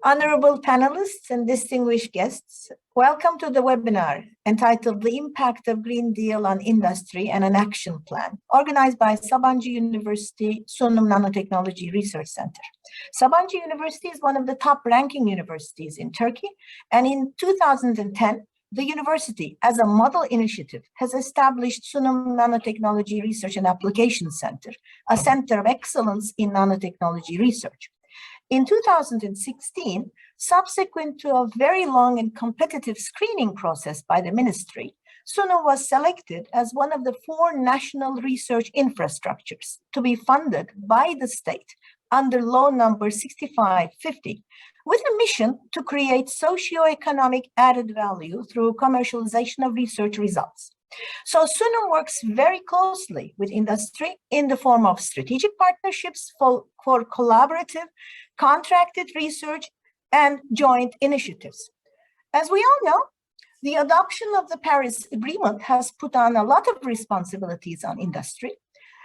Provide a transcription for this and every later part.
Honorable panelists and distinguished guests, welcome to the webinar entitled The Impact of Green Deal on Industry and an Action Plan, organized by Sabancı University Sunum Nanotechnology Research Center. Sabancı University is one of the top-ranking universities in Turkey, and in 2010, the university, as a model initiative, has established Sunum Nanotechnology Research and Application Center, a center of excellence in nanotechnology research. In 2016, subsequent to a very long and competitive screening process by the ministry, Sunum was selected as one of the 4 national research infrastructures to be funded by the state under Law number 6550, with a mission to create socio-economic added value through commercialization of research results. So Sunum works very closely with industry in the form of strategic partnerships for collaborative, contracted research and joint initiatives. As we all know, the adoption of the Paris Agreement has put on a lot of responsibilities on industry.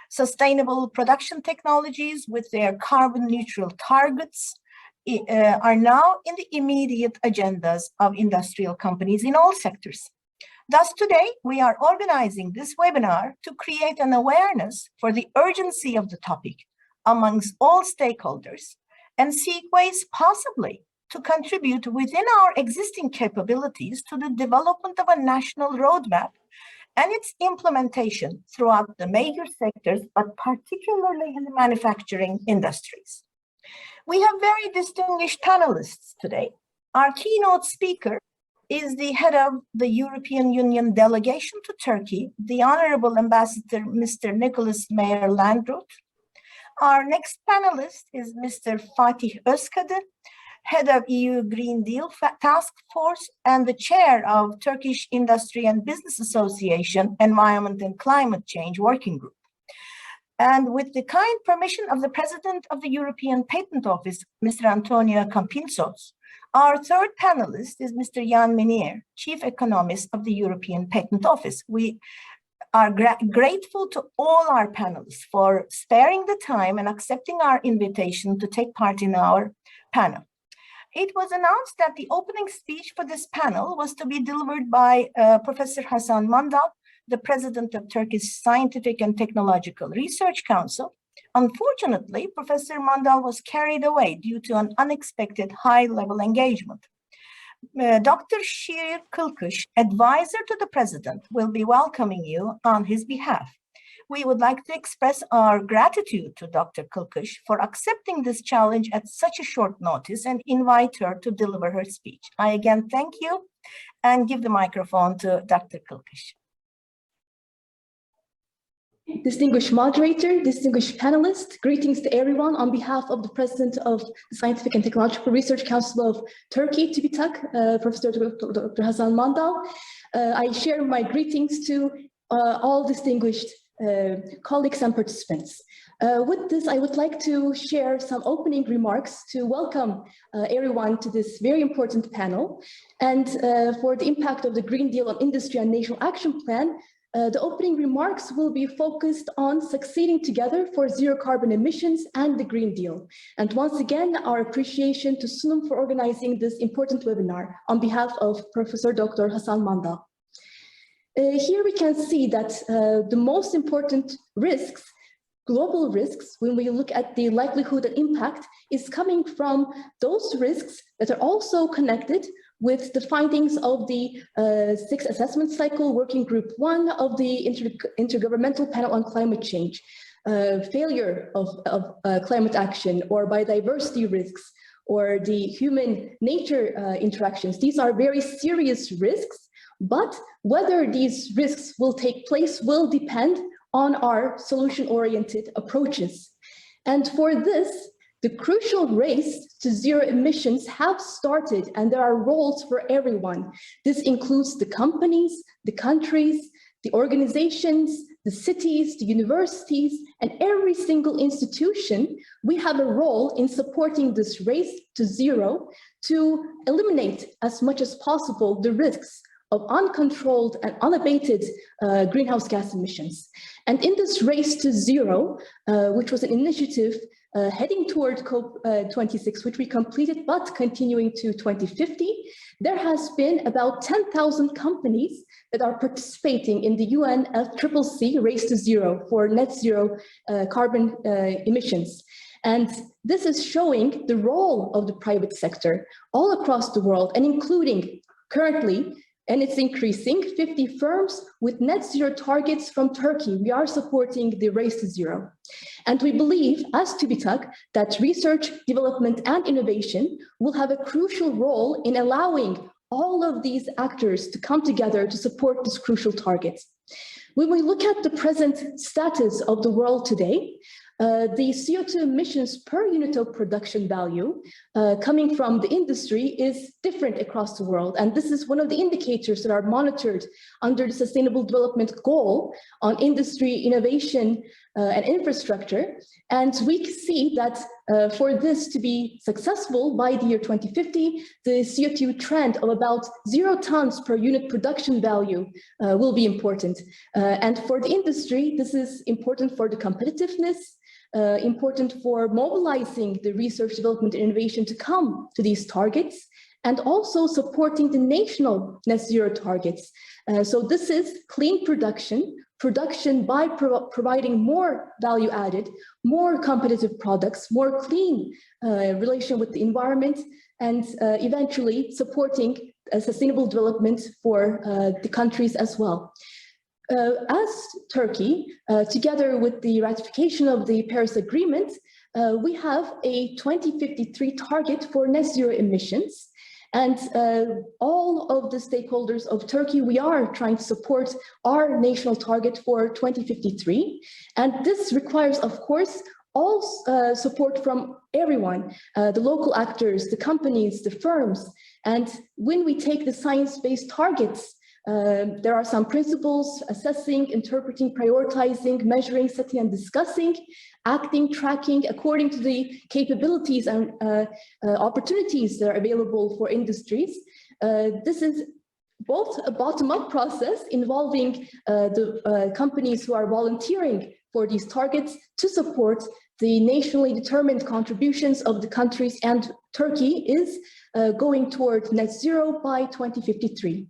Sustainable production technologies with their carbon neutral targets are now in the immediate agendas of industrial companies in all sectors. Thus, today, we are organizing this webinar to create an awareness for the urgency of the topic amongst all stakeholders and seek ways possibly to contribute within our existing capabilities to the development of a national roadmap and its implementation throughout the major sectors, but particularly in the manufacturing industries. We have very distinguished panelists today. Our keynote speaker is the head of the European Union delegation to Turkey, the Honorable Ambassador, Mr. Nicholas Meyer-Landrut. Our next panelist is Mr. Fatih Özkadı, head of EU Green Deal Task Force and the chair of Turkish Industry and Business Association Environment and Climate Change Working Group. And with the kind permission of the President of the European Patent Office, Mr. Antonio Campinsos, our third panelist is Mr. Jan Meneer, Chief Economist of the European Patent Office. We are grateful to all our panelists for sparing the time and accepting our invitation to take part in our panel. It was announced that the opening speech for this panel was to be delivered by Professor Hasan Mandal, the president of Turkey's Scientific and Technological Research Council. Unfortunately, Professor Mandal was carried away due to an unexpected high-level engagement. Dr. Şiir Kılkış, advisor to the president, will be welcoming you on his behalf. We would like to express our gratitude to Dr. Kılkış for accepting this challenge at such a short notice and invite her to deliver her speech. I again thank you and give the microphone to Dr. Kılkış. Distinguished moderator, distinguished panelists, greetings to everyone on behalf of the President of the Scientific and Technological Research Council of Turkey, TÜBİTAK, Professor Dr. Hasan Mandal. I share my greetings to all distinguished colleagues and participants. With this, I would like to share some opening remarks to welcome everyone to this very important panel. And for the impact of the Green Deal on Industry and National Action Plan, the opening remarks will be focused on succeeding together for zero carbon emissions and the Green Deal. And once again, our appreciation to Sunum for organizing this important webinar on behalf of Professor Dr. Hasan Mandal. Here we can see that the most important risks, global risks, when we look at the likelihood and impact, is coming from those risks that are also connected with the findings of the 6th Assessment Cycle Working Group 1 of the Intergovernmental Panel on Climate Change, failure of climate action or biodiversity risks or the human nature interactions. These are very serious risks, but whether these risks will take place will depend on our solution-oriented approaches. And for this, the crucial race to zero emissions have started, and there are roles for everyone. This includes the companies, the countries, the organizations, the cities, the universities, and every single institution. We have a role in supporting this race to zero to eliminate as much as possible the risks of uncontrolled and unabated greenhouse gas emissions. And in this race to zero, which was an initiative heading toward COP26, which we completed, but continuing to 2050, there has been about 10,000 companies that are participating in the UNFCCC Race to Zero for net zero carbon emissions. And this is showing the role of the private sector all across the world, and including currently, and it's increasing, 50 firms with net zero targets from Turkey. We are supporting the Race to Zero. And we believe, as TÜBİTAK, that research, development, and innovation will have a crucial role in allowing all of these actors to come together to support this crucial target. When we look at the present status of the world today, the CO2 emissions per unit of production value coming from the industry is different across the world. And this is one of the indicators that are monitored under the Sustainable Development Goal on industry, innovation, and infrastructure. And we see that for this to be successful by the year 2050, the CO2 trend of about 0 tons per unit production value will be important. And for the industry, this is important for the competitiveness, important for mobilizing the research, development, and innovation to come to these targets, and also supporting the national net zero targets. So this is clean production by providing more value added, more competitive products, more clean relation with the environment, and eventually supporting sustainable development for the countries as well. As Turkey, together with the ratification of the Paris Agreement, we have a 2053 target for net zero emissions. And all of the stakeholders of Turkey, we are trying to support our national target for 2053. And this requires, of course, all support from everyone, the local actors, the companies, the firms. And when we take the science-based targets, there are some principles: assessing, interpreting, prioritizing, measuring, setting, and discussing, acting, tracking according to the capabilities and opportunities that are available for industries. This is both a bottom-up process involving the companies who are volunteering for these targets to support the nationally determined contributions of the countries, and Turkey is going toward net zero by 2053.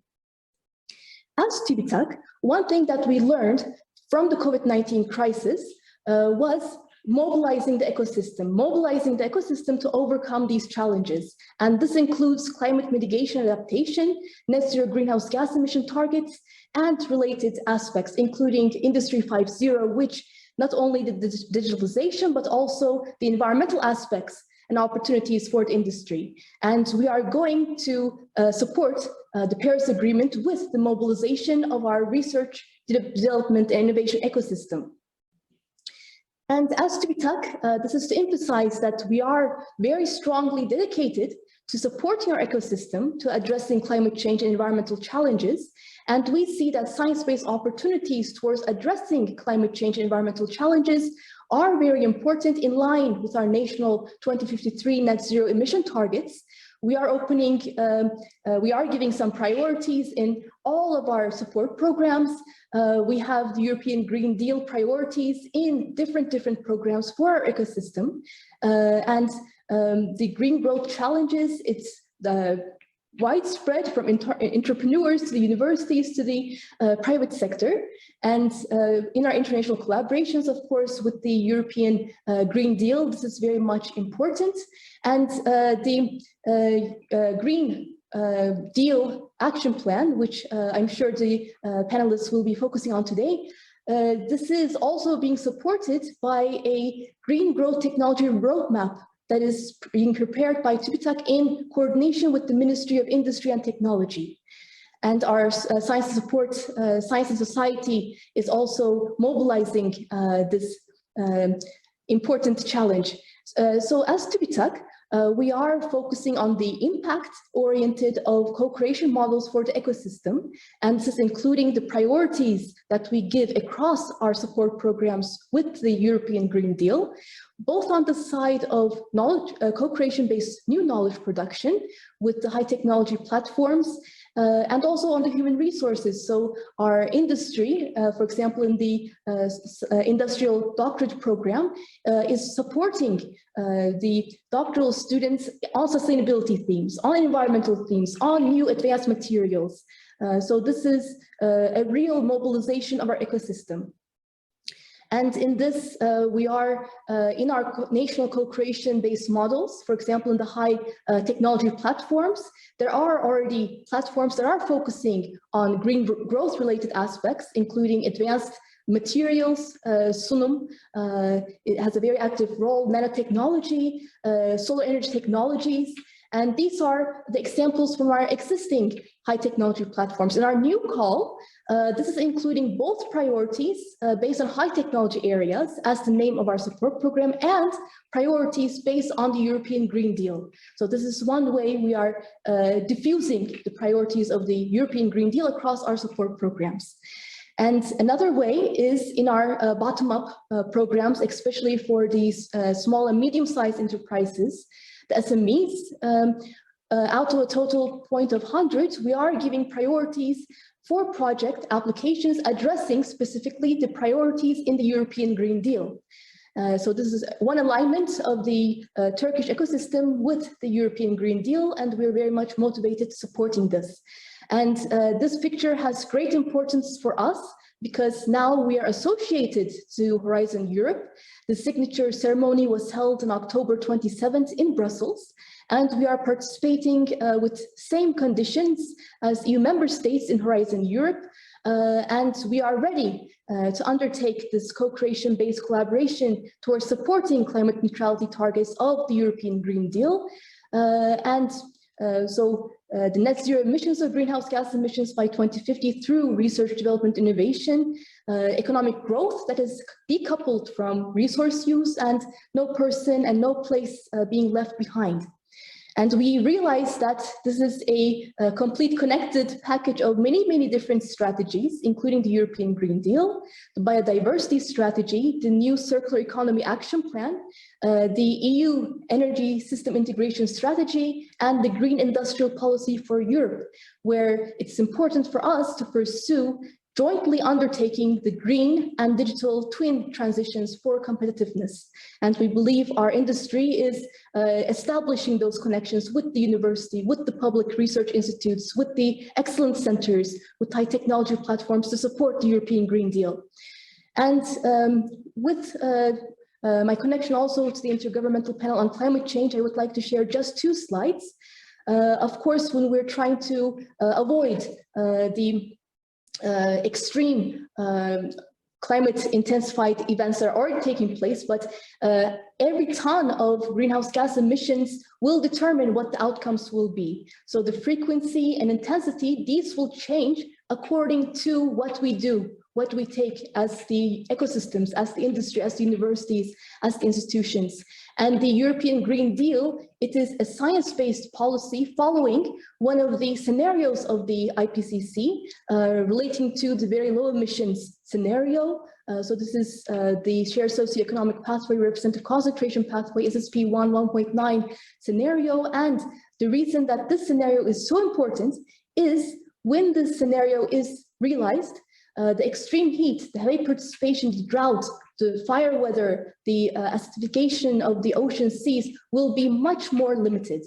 As TÜBİTAK, one thing that we learned from the COVID-19 crisis was mobilizing the ecosystem to overcome these challenges. And this includes climate mitigation adaptation, net zero greenhouse gas emission targets, and related aspects, including Industry 5.0, which not only the digitalization, but also the environmental aspects and opportunities for the industry. And we are going to support the Paris Agreement with the mobilization of our research, development, and innovation ecosystem. And as TÜBİTAK, this is to emphasize that we are very strongly dedicated to supporting our ecosystem, to addressing climate change and environmental challenges. And we see that science-based opportunities towards addressing climate change and environmental challenges are very important, in line with our national 2053 net zero emission targets. We are opening, we are giving some priorities in all of our support programs. We have the European Green Deal priorities in different programs for our ecosystem. And the green growth challenges, it's widespread from entrepreneurs to the universities to the private sector. And in our international collaborations, of course, with the European Green Deal, this is very much important. And the Green Deal Action Plan, which I'm sure the panelists will be focusing on today, this is also being supported by a green growth technology roadmap that is being prepared by TÜBİTAK in coordination with the Ministry of Industry and Technology. And our Science and Society is also mobilizing this important challenge. So as TÜBİTAK, we are focusing on the impact-oriented of co-creation models for the ecosystem, and this is including the priorities that we give across our support programs with the European Green Deal, both on the side of knowledge, co-creation-based new knowledge production with the high technology platforms, and also on the human resources. So our industry, for example, in the industrial doctorate program, is supporting the doctoral students on sustainability themes, on environmental themes, on new advanced materials. So this is a real mobilization of our ecosystem. And in this, we are in our national co-creation based models, for example, in the high technology platforms, there are already platforms that are focusing on green growth related aspects, including advanced materials, Sunum, it has a very active role, nanotechnology, solar energy technologies. And these are the examples from our existing high technology platforms. In our new call, this is including both priorities based on high technology areas as the name of our support program, and priorities based on the European Green Deal. So this is one way we are diffusing the priorities of the European Green Deal across our support programs. And another way is in our bottom-up programs, especially for these small and medium-sized enterprises, the SMEs, out of a total point of 100, we are giving priorities for project applications addressing specifically the priorities in the European Green Deal. So this is one alignment of the Turkish ecosystem with the European Green Deal, and we're very much motivated supporting this. And this picture has great importance for us because now we are associated to Horizon Europe. The signature ceremony was held on October 27th in Brussels, and we are participating with same conditions as EU member states in Horizon Europe, and we are ready to undertake this co-creation based collaboration towards supporting climate neutrality targets of the European Green Deal. The net zero emissions of greenhouse gas emissions by 2050 through research, development, innovation, economic growth that is decoupled from resource use, and no person and no place being left behind. And we realize that this is a complete connected package of many, many different strategies, including the European Green Deal, the biodiversity strategy, the new circular economy action plan, the EU energy system integration strategy, and the green industrial policy for Europe, where it's important for us to pursue jointly undertaking the green and digital twin transitions for competitiveness. And we believe our industry is establishing those connections with the university, with the public research institutes, with the excellence centers, with high technology platforms to support the European Green Deal. And with my connection also to the Intergovernmental Panel on Climate Change, I would like to share just 2 slides. Of course, when we're trying to avoid the extreme climate intensified events that are already taking place, but every ton of greenhouse gas emissions will determine what the outcomes will be. So the frequency and intensity, these will change according to what we do, what we take as the ecosystems, as the industry, as the universities, as the institutions. And the European Green Deal, it is a science-based policy following one of the scenarios of the IPCC relating to the very low emissions scenario. So this is the shared socioeconomic pathway represented concentration pathway, SSP 1.9 scenario. And the reason that this scenario is so important is when this scenario is realized, the extreme heat, the heavy precipitation, the drought, the fire weather, the acidification of the ocean seas will be much more limited.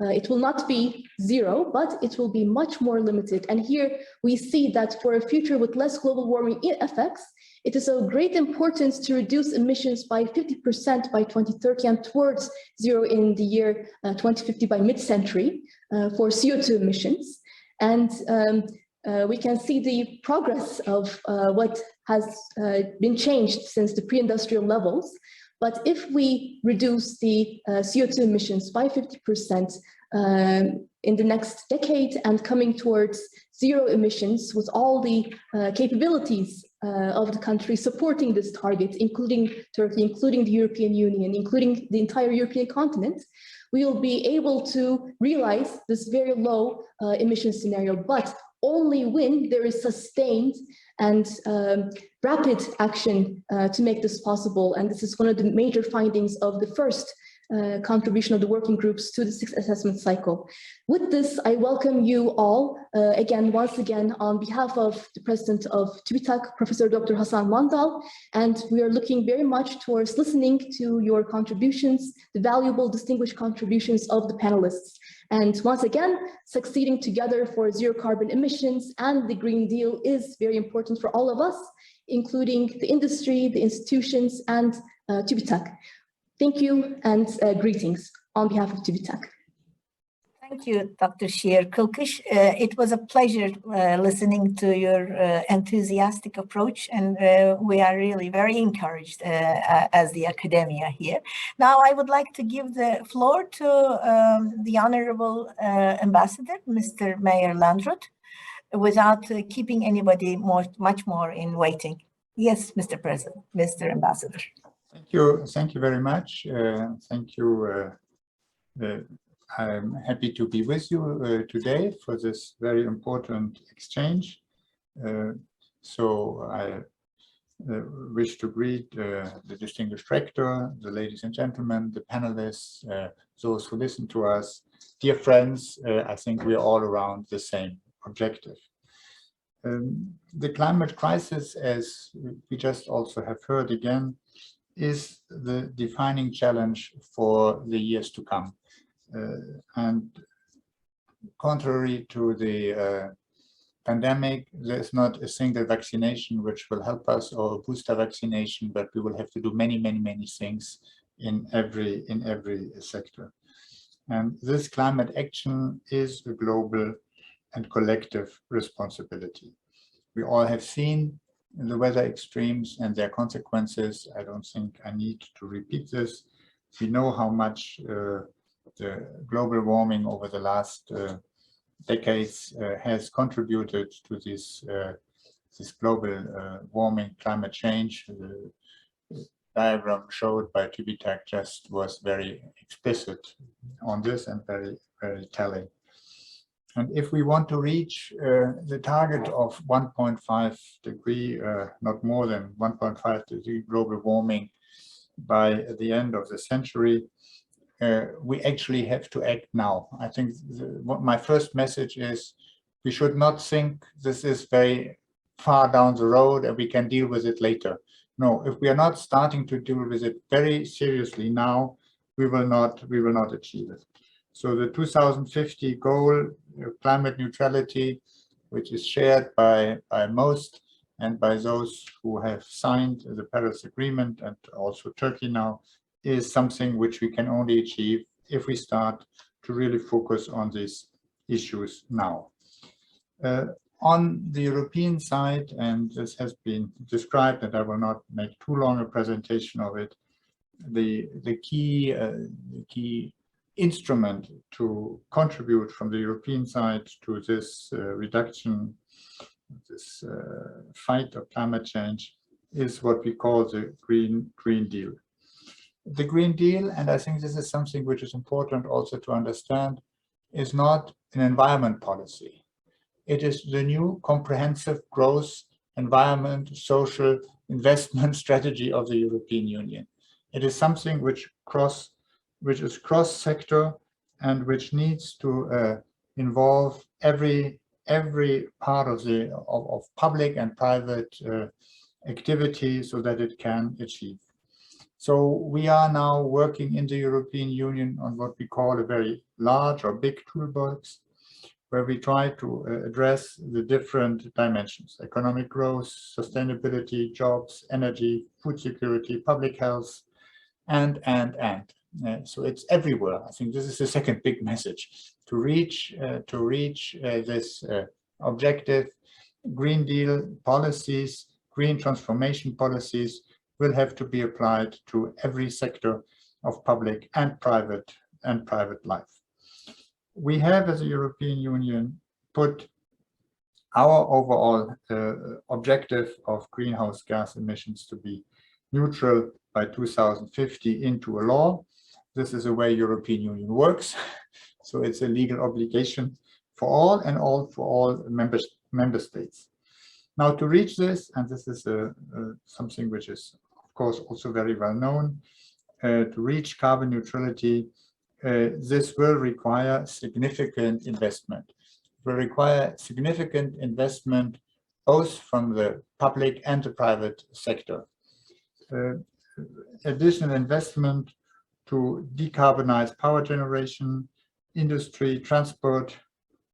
It will not be zero, but it will be much more limited. And here we see that for a future with less global warming effects, it is of great importance to reduce emissions by 50% by 2030 and towards zero in the year 2050 by mid-century for CO2 emissions. And we can see the progress of what has been changed since the pre-industrial levels. But if we reduce the CO2 emissions by 50% in the next decade and coming towards zero emissions with all the capabilities of the country supporting this target, including Turkey, including the European Union, including the entire European continent, we will be able to realize this very low emission scenario, but only when there is sustained and rapid action to make this possible. And this is one of the major findings of the first contribution of the working groups to the sixth assessment cycle. With this, I welcome you all once again, on behalf of the president of TÜBİTAK, Professor Dr. Hasan Mandal, and we are looking very much towards listening to your contributions, the valuable, distinguished contributions of the panelists. And once again, succeeding together for zero carbon emissions and the Green Deal is very important for all of us, including the industry, the institutions, and TÜBİTAK. Thank you and greetings on behalf of TÜBİTAK. Thank you, Dr. Şiir Kılkış. It was a pleasure listening to your enthusiastic approach, and we are really very encouraged as the academia here. Now, I would like to give the floor to the Honorable Ambassador, Mr. Meyer Landrut, without keeping anybody much more in waiting. Yes, Mr. President, Mr. Ambassador. Thank you very much. Thank you. I'm happy to be with you today for this very important exchange. So I wish to greet the distinguished rector, the ladies and gentlemen, the panelists, those who listen to us. Dear friends, I think we are all around the same objective. The climate crisis, as we just also have heard again, is the defining challenge for the years to come. And contrary to the pandemic, there's not a single vaccination which will help us, or a booster vaccination, but we will have to do many things in every sector. And this climate action is a global and collective responsibility. We all have seen the weather extremes and their consequences. I don't think I need to repeat this. We know how much the global warming over the last decades has contributed to this global warming, climate change. The diagram showed by TÜBİTAK just was very explicit on this and very telling. And if we want to reach the target of 1.5 degree, not more than 1.5 degree global warming by the end of the century, we actually have to act now. I think my first message is we should not think this is very far down the road and we can deal with it later. No, if we are not starting to deal with it very seriously now, we will not achieve it. So the 2050 goal, climate neutrality, which is shared by most and by those who have signed the Paris Agreement, and also Turkey now, is something which we can only achieve if we start to really focus on these issues now. On the European side, and this has been described, and I will not make too long a presentation of it, the key instrument to contribute from the European side to this reduction, this fight of climate change, is what we call the Green Deal. The Green Deal, and I think this is something which is important also to understand, is not an environment policy. It is the new comprehensive growth, environment, social investment strategy of the European Union. It is something which is cross-sector and which needs to involve every part of public and private activity so that it can achieve. So we are now working in the European Union on what we call a very large or big toolbox, where we try to address the different dimensions: economic growth, sustainability, jobs, energy, food security, public health, and. So it's everywhere. I think this is the second big message. To reach this objective, Green Deal policies, green transformation policies will have to be applied to every sector of public and private life. We have, as a European Union, put our overall objective of greenhouse gas emissions to be neutral by 2050 into a law. This is the way European Union works. So it's a legal obligation for all member states. Now, to reach this, and this is something which is, of course, also very well known, to reach carbon neutrality, this will require significant investment. It will require significant investment both from the public and the private sector. Additional investment to decarbonize power generation, industry, transport,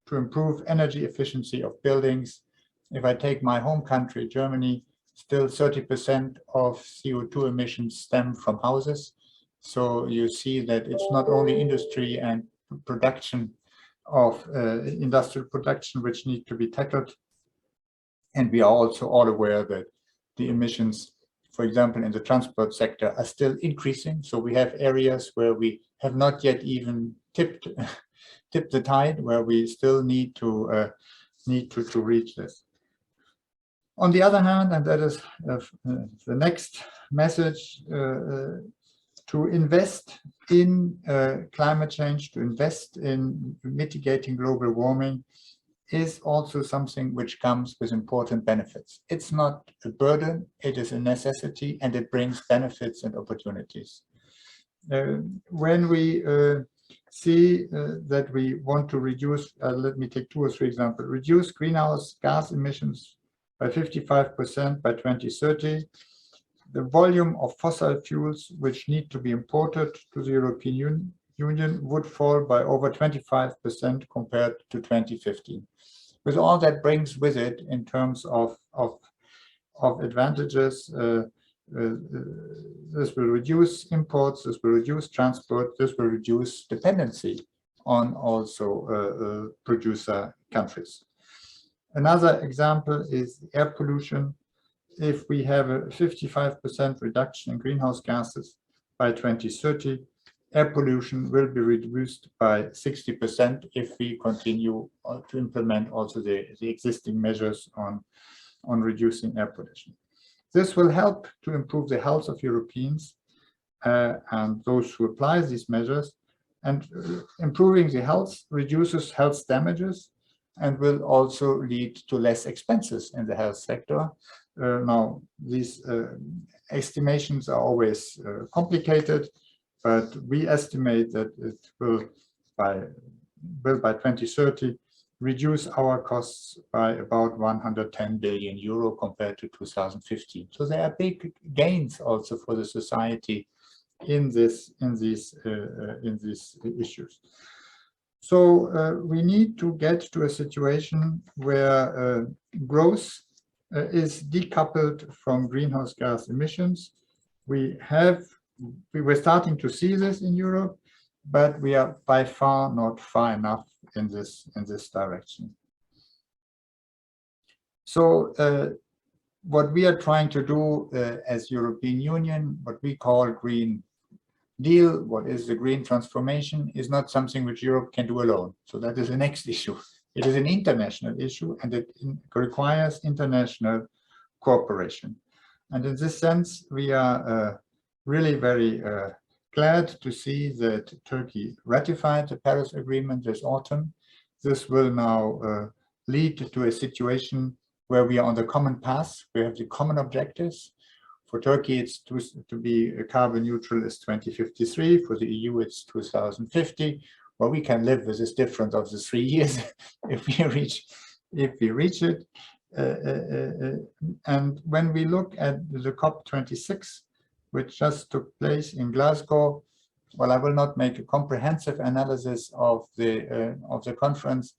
to improve energy efficiency of buildings. If I take my home country, Germany, still 30% of CO2 emissions stem from houses. So you see that it's not only industry and production of industrial production which need to be tackled. And we are also all aware that the emissions, for example, in the transport sector are still increasing. So we have areas where we have not yet even tipped the tide, where we still need to reach this. On the other hand, and that is the next message, to invest in climate change, to invest in mitigating global warming is also something which comes with important benefits. It's not a burden, it is a necessity, and it brings benefits and opportunities. When we see that we want to reduce, let me take 2 or 3 examples, reduce greenhouse gas emissions by 55% by 2030, the volume of fossil fuels which need to be imported to the European Union would fall by over 25% compared to 2015. With all that brings with it in terms of advantages, this will reduce imports, this will reduce transport, this will reduce dependency on also producer countries. Another example is air pollution. If we have a 55% reduction in greenhouse gases by 2030, air pollution will be reduced by 60% if we continue to implement also the existing measures on reducing air pollution. This will help to improve the health of Europeans and those who apply these measures, and improving the health reduces health damages and will also lead to less expenses in the health sector. Now, these estimations are always complicated, but we estimate that it will by 2030 reduce our costs by about 110 billion euro compared to 2015. So there are big gains also for the society in these issues. So we need to get to a situation where growth is decoupled from greenhouse gas emissions. We were starting to see this in Europe, but we are by far not far enough in this direction. So what we are trying to do as European Union, what we call Green Deal, what is the green transformation, is not something which Europe can do alone. So that is the next issue. It is an international issue, and it requires international cooperation. And in this sense, we are really very glad to see that Turkey ratified the Paris Agreement this autumn. This will now lead to a situation where we are on the common path. We have the common objectives. For Turkey, it's to be carbon neutral is 2053. For the EU, it's 2050. Well, we can live with this difference of the 3 years if we reach it. And when we look at the COP26, which just took place in Glasgow, well, I will not make a comprehensive analysis of the conference,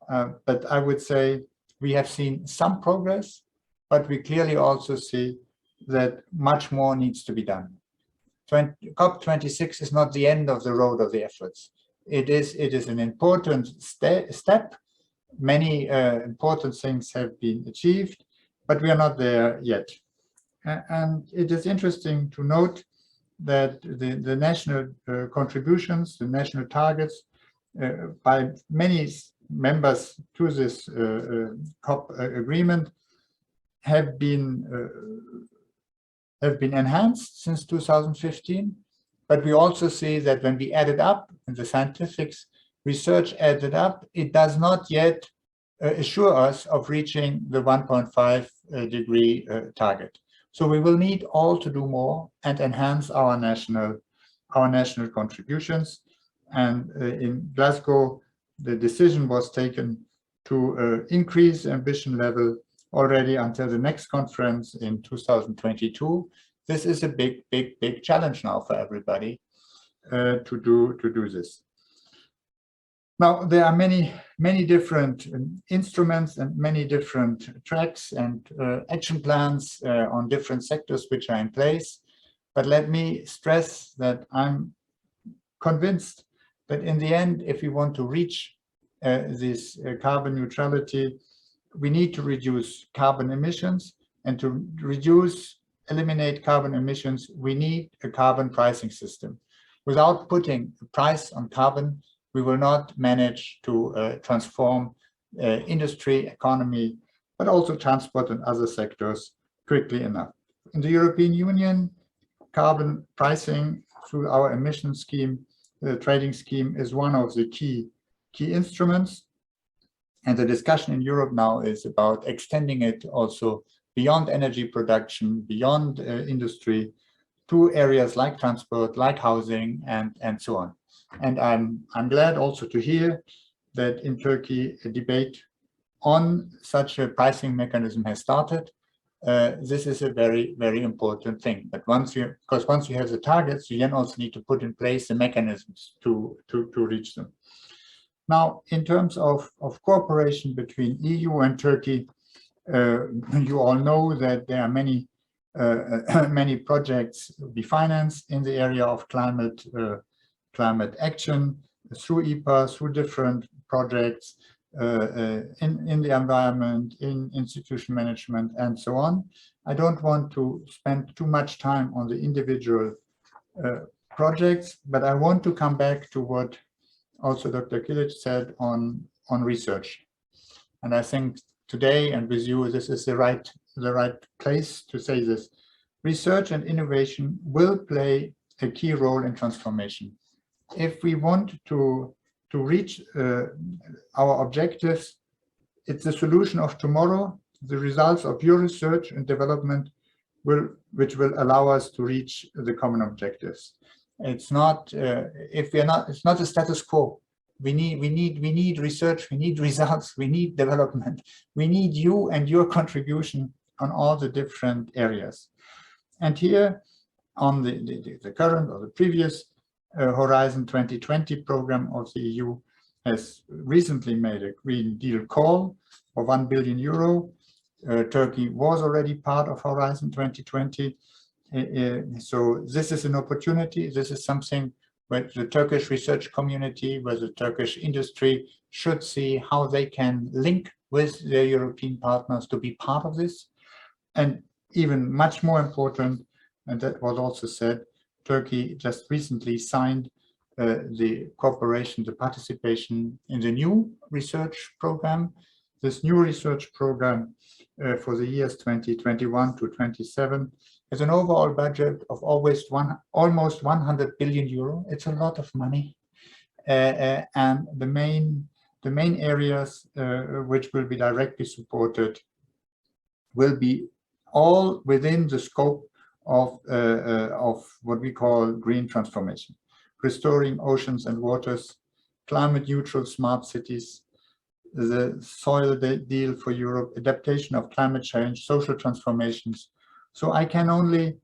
but I would say we have seen some progress, but we clearly also see that much more needs to be done. COP26 is not the end of the road of the efforts. It is an important step. Many important things have been achieved, but we are not there yet. And it is interesting to note that the national contributions, the national targets by many members to this COP agreement have been enhanced since 2015. But we also see that when we add it up, and the scientific research added up, it does not yet assure us of reaching the 1.5 degree target. So we will need all to do more and enhance our national our national contributions. And in Glasgow, the decision was taken to increase ambition level already until the next conference in 2022. This is a big challenge now for everybody to do this. Now, there are many different instruments and many different tracks and action plans on different sectors which are in place. But let me stress that I'm convinced that in the end, if we want to reach this carbon neutrality, we need to reduce carbon emissions, and to eliminate carbon emissions, we need a carbon pricing system. Without putting a price on carbon, we will not manage to transform industry, economy, but also transport and other sectors quickly enough. In the European Union, carbon pricing through our emission scheme, the trading scheme, is one of the key instruments. And the discussion in Europe now is about extending it also beyond energy production, beyond industry, to areas like transport, like housing, and so on. And I'm glad also to hear that in Turkey a debate on such a pricing mechanism has started. This is a very important thing. But once you have the targets, you then also need to put in place the mechanisms to reach them. Now, in terms of cooperation between EU and Turkey, you all know that there are many projects we finance in the area of climate action through EPA, through different projects in the environment, in institution management, and so on. I don't want to spend too much time on the individual projects, but I want to come back to what also Dr. Kilic said on research. And I think today and with you, this is the right place to say this. Research and innovation will play a key role in transformation. If we want to reach our objectives, it's the solution of tomorrow, the results of your research and development which will allow us to reach the common objectives. It's not it's not a status quo. We need research, we need results, we need development. We need you and your contribution on all the different areas. And here on the current or the previous Horizon 2020 program of the EU has recently made a Green Deal call of 1 billion euro. Turkey was already part of Horizon 2020. So this is an opportunity. This is something where the Turkish research community, where the Turkish industry should see how they can link with their European partners to be part of this. And even much more important, and that was also said, Turkey just recently signed the cooperation, the participation in the new research program. This new research program for the years 2021 to 27 has an overall budget of almost 100 billion euro. It's a lot of money. And the main areas which will be directly supported will be all within the scope of what we call green transformation, restoring oceans and waters, climate neutral smart cities, the soil deal for Europe, adaptation of climate change, social transformations. So I can only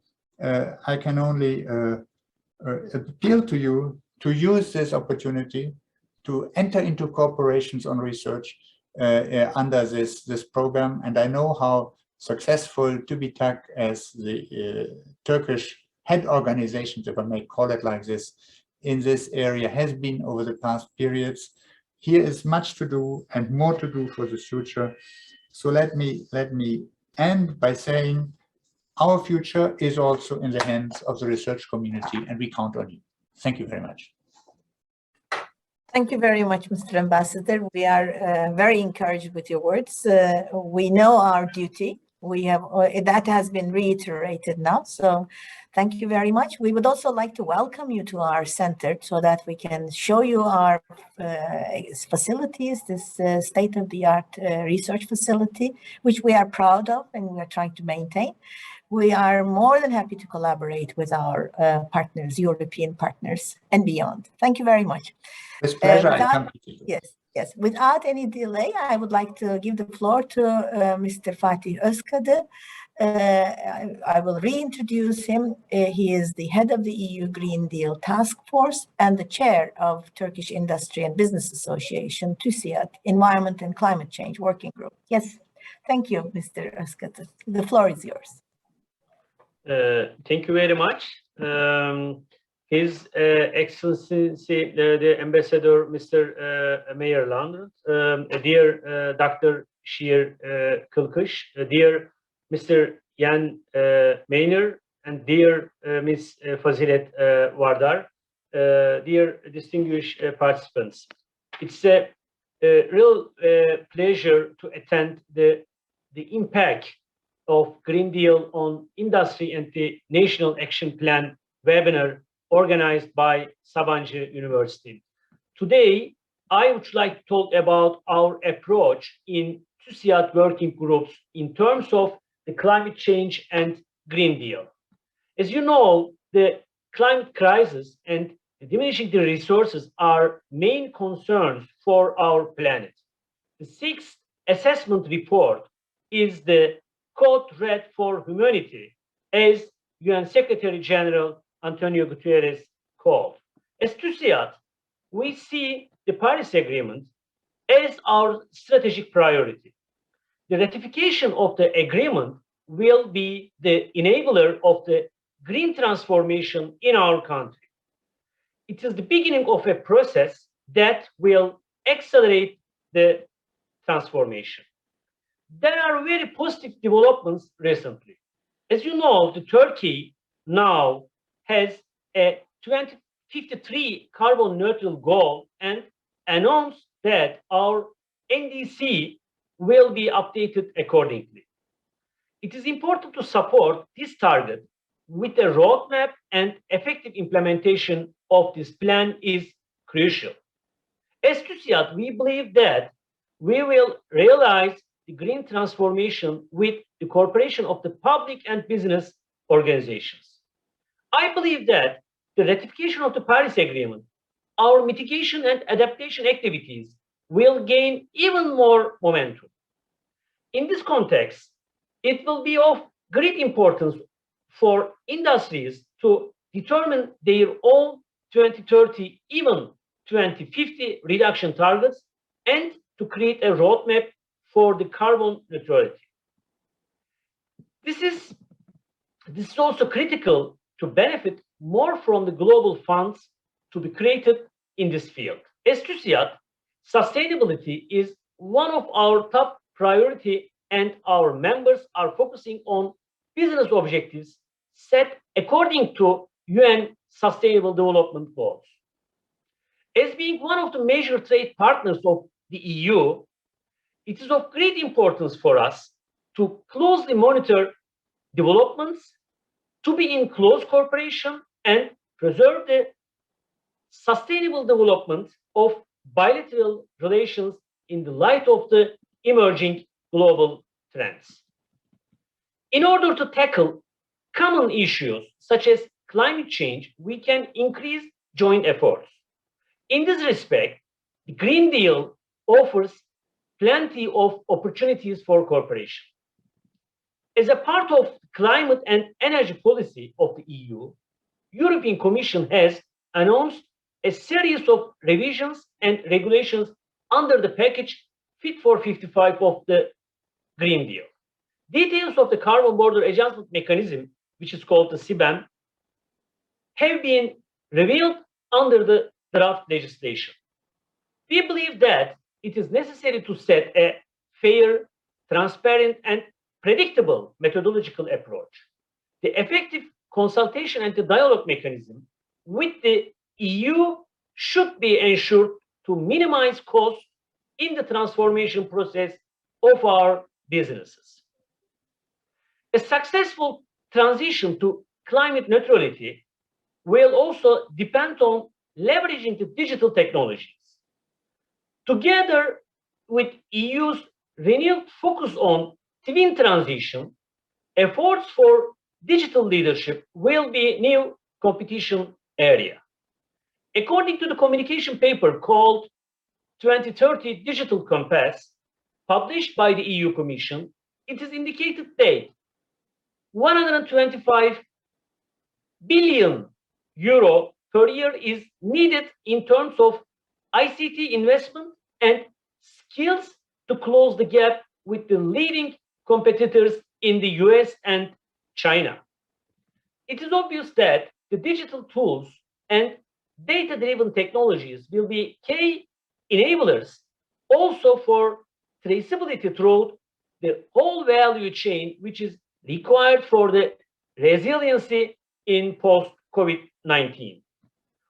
appeal to you to use this opportunity to enter into cooperations on research under this program. And I know how successful TÜBİTAK as the Turkish head organization, if I may call it like this, in this area has been over the past periods. Here is much to do and more to do for the future. So let me end by saying our future is also in the hands of the research community, and we count on you. Thank you very much. Thank you very much, Mr. Ambassador. We are very encouraged with your words. We know our duty. We have that has been reiterated now. So thank you very much. We would also like to welcome you to our center so that we can show you our facilities, this state-of-the-art research facility, which we are proud of and we are trying to maintain. we are more than happy to collaborate with our partners, European partners, and beyond. Thank you very much. With pleasure, I come to you. Yes, yes. Without any delay, I would like to give the floor to Mr. Fatih Özkadı. I will reintroduce him. He is the head of the EU Green Deal Task Force and the chair of Turkish Industry and Business Association, TÜSİAD, Environment and Climate Change Working Group. Yes, thank you, Mr. Özkadı. The floor is yours. Thank you very much. His Excellency, the Ambassador, Mr. Mayor London, dear Dr. Şiir Kılkış, dear Mr. Jan Maynor, and dear Ms. Fazilet Vardar, dear distinguished participants. It's a real pleasure to attend the impact of Green Deal on Industry and the National Action Plan webinar organized by Sabancı University. Today, I would like to talk about our approach in TÜSİAD working groups in terms of the climate change and Green Deal. As you know, the climate crisis and diminishing the resources are main concerns for our planet. The sixth assessment report is the code red for humanity, as UN Secretary General Antonio Guterres called. As TÜSİAD, we see the Paris Agreement as our strategic priority. The ratification of the agreement will be the enabler of the green transformation in our country. It is the beginning of a process that will accelerate the transformation. There are very positive developments recently. As you know, Turkey now has a 2053 carbon neutral goal and announced that our NDC will be updated accordingly. It is important to support this target with a roadmap, and effective implementation of this plan is crucial. As TÜSİAD, we believe that we will realize the green transformation with the cooperation of the public and business organizations. I believe that the ratification of the Paris Agreement, our mitigation and adaptation activities will gain even more momentum. In this context, it will be of great importance for industries to determine their own 2030, even 2050 reduction targets, and to create a roadmap for the carbon neutrality. This is also critical to benefit more from the global funds to be created in this field. As TÜSİAD, sustainability is one of our top priority, and our members are focusing on business objectives set according to UN Sustainable Development Goals. As being one of the major trade partners of the EU, it is of great importance for us to closely monitor developments, to be in close cooperation, and preserve the sustainable development of bilateral relations in the light of the emerging global trends. In order to tackle common issues such as climate change, we can increase joint efforts. In this respect, the Green Deal offers plenty of opportunities for cooperation. As a part of climate and energy policy of the EU, European Commission has announced a series of revisions and regulations under the package Fit for 55 of the Green Deal. Details of the carbon border adjustment mechanism, which is called the CBAM, have been revealed under the draft legislation. We believe that it is necessary to set a fair, transparent, and predictable methodological approach. The effective consultation and the dialogue mechanism with the EU should be ensured to minimize costs in the transformation process of our businesses. A successful transition to climate neutrality will also depend on leveraging the digital technologies. Together with EU's renewed focus on twin transition, efforts for digital leadership will be new competition area. According to the communication paper called 2030 Digital Compass, published by the EU Commission, it is indicated that 125 billion euro per year is needed in terms of ICT investment and skills to close the gap with the leading competitors in the US and China. It is obvious that the digital tools and data-driven technologies will be key enablers also for traceability throughout the whole value chain, which is required for the resiliency in post-COVID-19.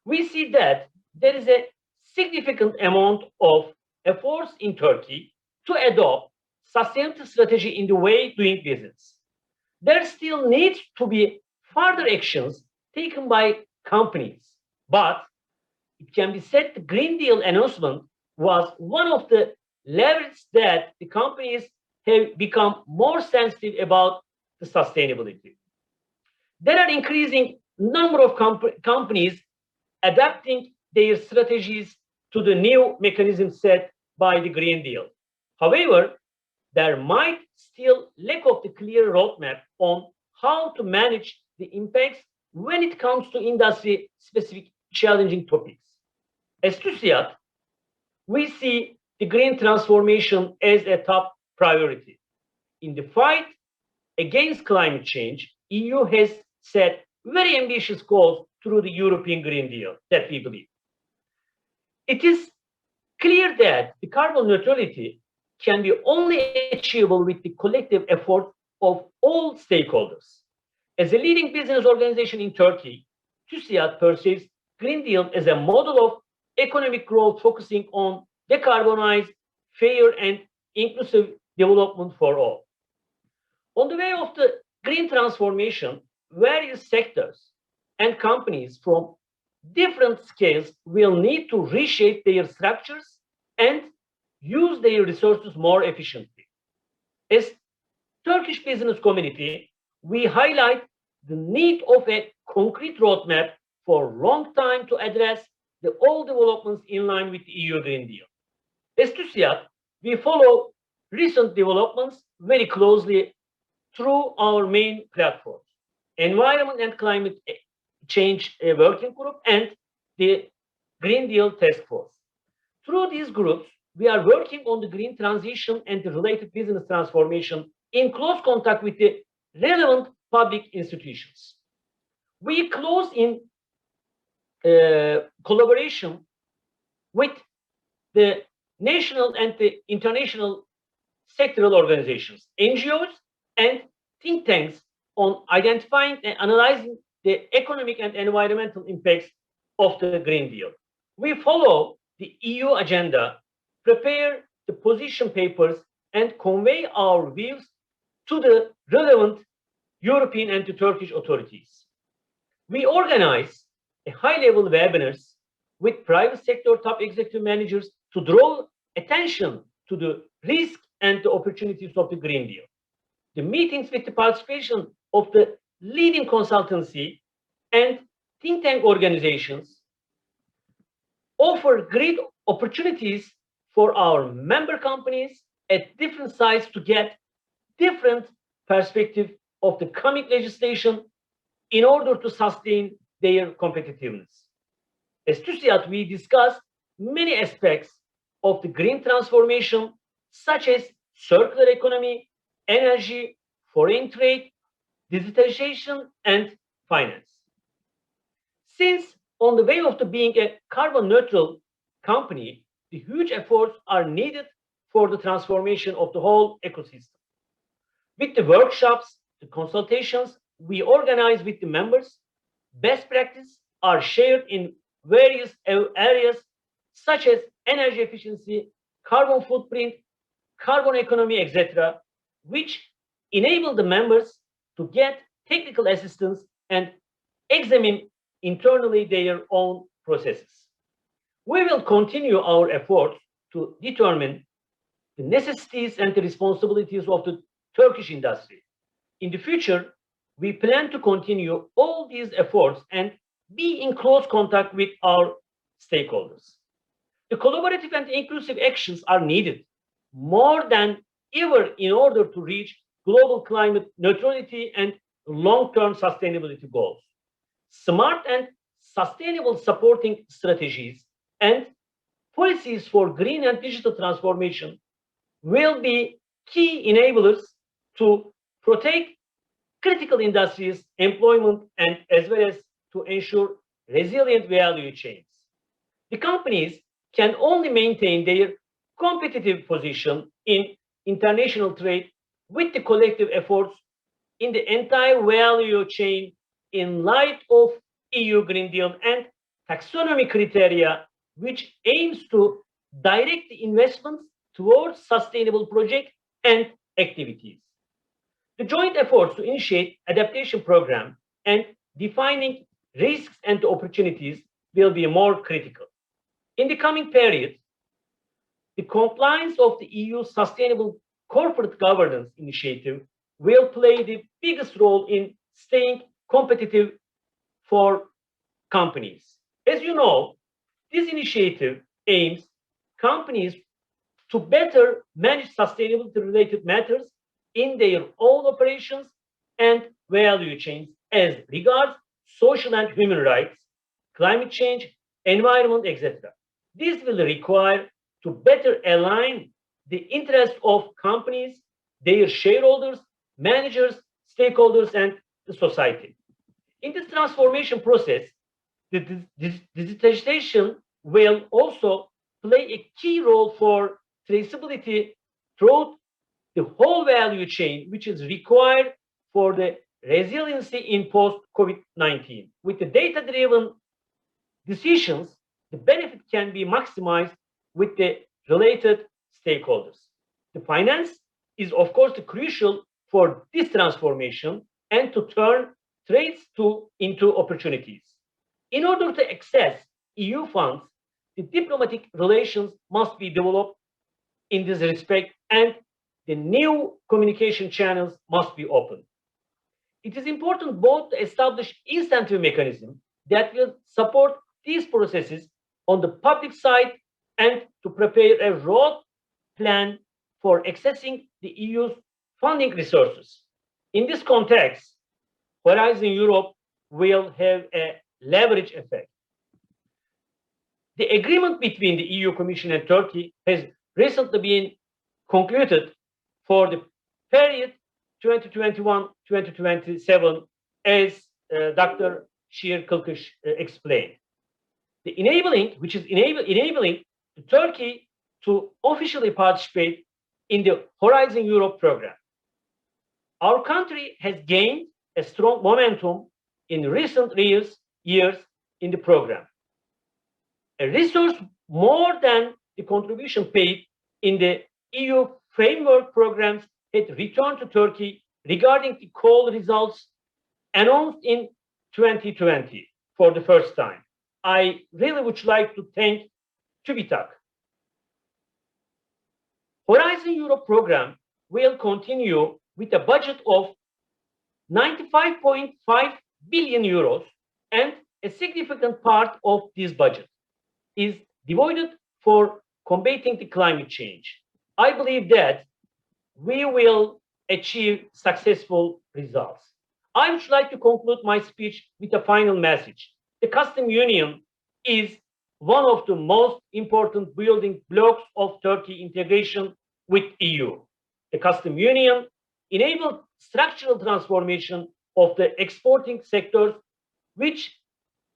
We see that there is a significant amount of efforts in Turkey to adopt sustainability strategy in the way doing business. There still needs to be further actions taken by companies, but it can be said the Green Deal announcement was one of the levers that the companies have become more sensitive about the sustainability. There are increasing number of companies adapting their strategies to the new mechanism set by the Green Deal. However, there might still lack of the clear roadmap on how to manage the impacts when it comes to industry-specific challenging topics. As TÜSİAD, we see the green transformation as a top priority. In the fight against climate change, EU has set very ambitious goals through the European Green Deal that we believe. It is clear that the carbon neutrality can be only achievable with the collective effort of all stakeholders. As a leading business organization in Turkey, TÜSİAD perceives Green Deal as a model of economic growth focusing on decarbonized, fair, and inclusive development for all. On the way of the green transformation, various sectors and companies from different scales will need to reshape their structures and use their resources more efficiently. As Turkish business community, we highlight the need of a concrete roadmap for long time to address all developments in line with the EU Green Deal. As TÜSİAD, we follow recent developments very closely through our main platforms, Environment and Climate Change Working Group and the Green Deal Task Force. Through these groups, we are working on the green transition and the related business transformation in close contact with the relevant public institutions. We close in collaboration with the national and the international sectoral organizations, NGOs, and think tanks on identifying and analyzing the economic and environmental impacts of the Green Deal. We follow the EU agenda, prepare the position papers, and convey our views to the relevant European and the Turkish authorities. We organize a high-level webinars with private sector top executive managers to draw attention to the risk and the opportunities of the Green Deal. The meetings with the participation of the leading consultancy and think tank organizations offer great opportunities for our member companies at different sites to get different perspective of the coming legislation in order to sustain their competitiveness. As TÜSİAD, we discuss many aspects of the green transformation, such as circular economy, energy, foreign trade, digitalization, and finance. Since on the way of being a carbon neutral company, the huge efforts are needed for the transformation of the whole ecosystem. With the workshops, the consultations we organize with the members, best practices are shared in various areas such as energy efficiency, carbon footprint, carbon economy, etc., which enable the members to get technical assistance and examine internally their own processes. We will continue our efforts to determine the necessities and the responsibilities of the Turkish industry. In the future, we plan to continue all these efforts and be in close contact with our stakeholders. The collaborative and inclusive actions are needed more than ever in order to reach global climate neutrality and long-term sustainability goals. Smart and sustainable supporting strategies and policies for green and digital transformation will be key enablers to protect critical industries, employment, and as well as to ensure resilient value chains. The companies can only maintain their competitive position in international trade with the collective efforts in the entire value chain in light of EU Green Deal and taxonomy criteria, which aims to direct the investments towards sustainable projects and activities. The joint efforts to initiate adaptation program and defining risks and opportunities will be more critical. In the coming period, the compliance of the EU Sustainable Corporate Governance Initiative will play the biggest role in staying competitive for companies. As you know, this initiative aims companies to better manage sustainability-related matters in their own operations and value chains as regards social and human rights, climate change, environment, etc. This will require to better align the interests of companies, their shareholders, managers, stakeholders, and the society. In this transformation process, the digitization will also play a key role for traceability throughout the whole value chain, which is required for the resiliency in post-COVID-19. With the data-driven decisions, the benefit can be maximized with the related stakeholders. The finance is, of course, crucial for this transformation and to turn threats into opportunities. In order to access EU funds, the diplomatic relations must be developed in this respect and the new communication channels must be opened. It is important both to establish incentive mechanisms that will support these processes on the public side and to prepare a road plan for accessing the EU's funding resources. In this context, Horizon Europe will have a leverage effect. The agreement between the EU Commission and Turkey has recently been concluded for the period 2021-2027, as Dr. Şiir Kılkış explained. The which is enabling Turkey to officially participate in the Horizon Europe program. Our country has gained a strong momentum in recent years in the program. A resource more than the contribution paid in the EU framework programs had returned to Turkey regarding the call results announced in 2020 for the first time. I really would like to thank TÜBİTAK. Horizon Europe program will continue with a budget of 95.5 billion euros, and a significant part of this budget is devoted for combating the climate change. I believe that we will achieve successful results. I would like to conclude my speech with a final message. The Custom Union is one of the most important building blocks of Turkey integration with EU. The Custom Union enabled structural transformation of the exporting sectors, which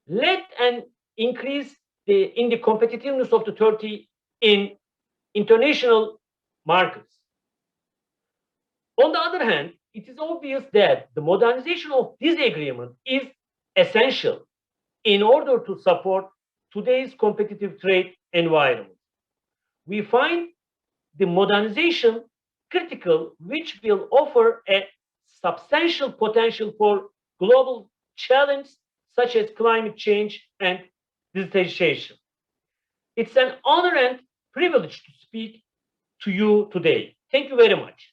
led an increase in the competitiveness of the Turkey in international markets. On the other hand, it is obvious that the modernization of this agreement is essential in order to support today's competitive trade environment. We find the modernization critical, which will offer a substantial potential for global challenges such as climate change and digitization. It's an honor and privilege to speak to you today. Thank you very much.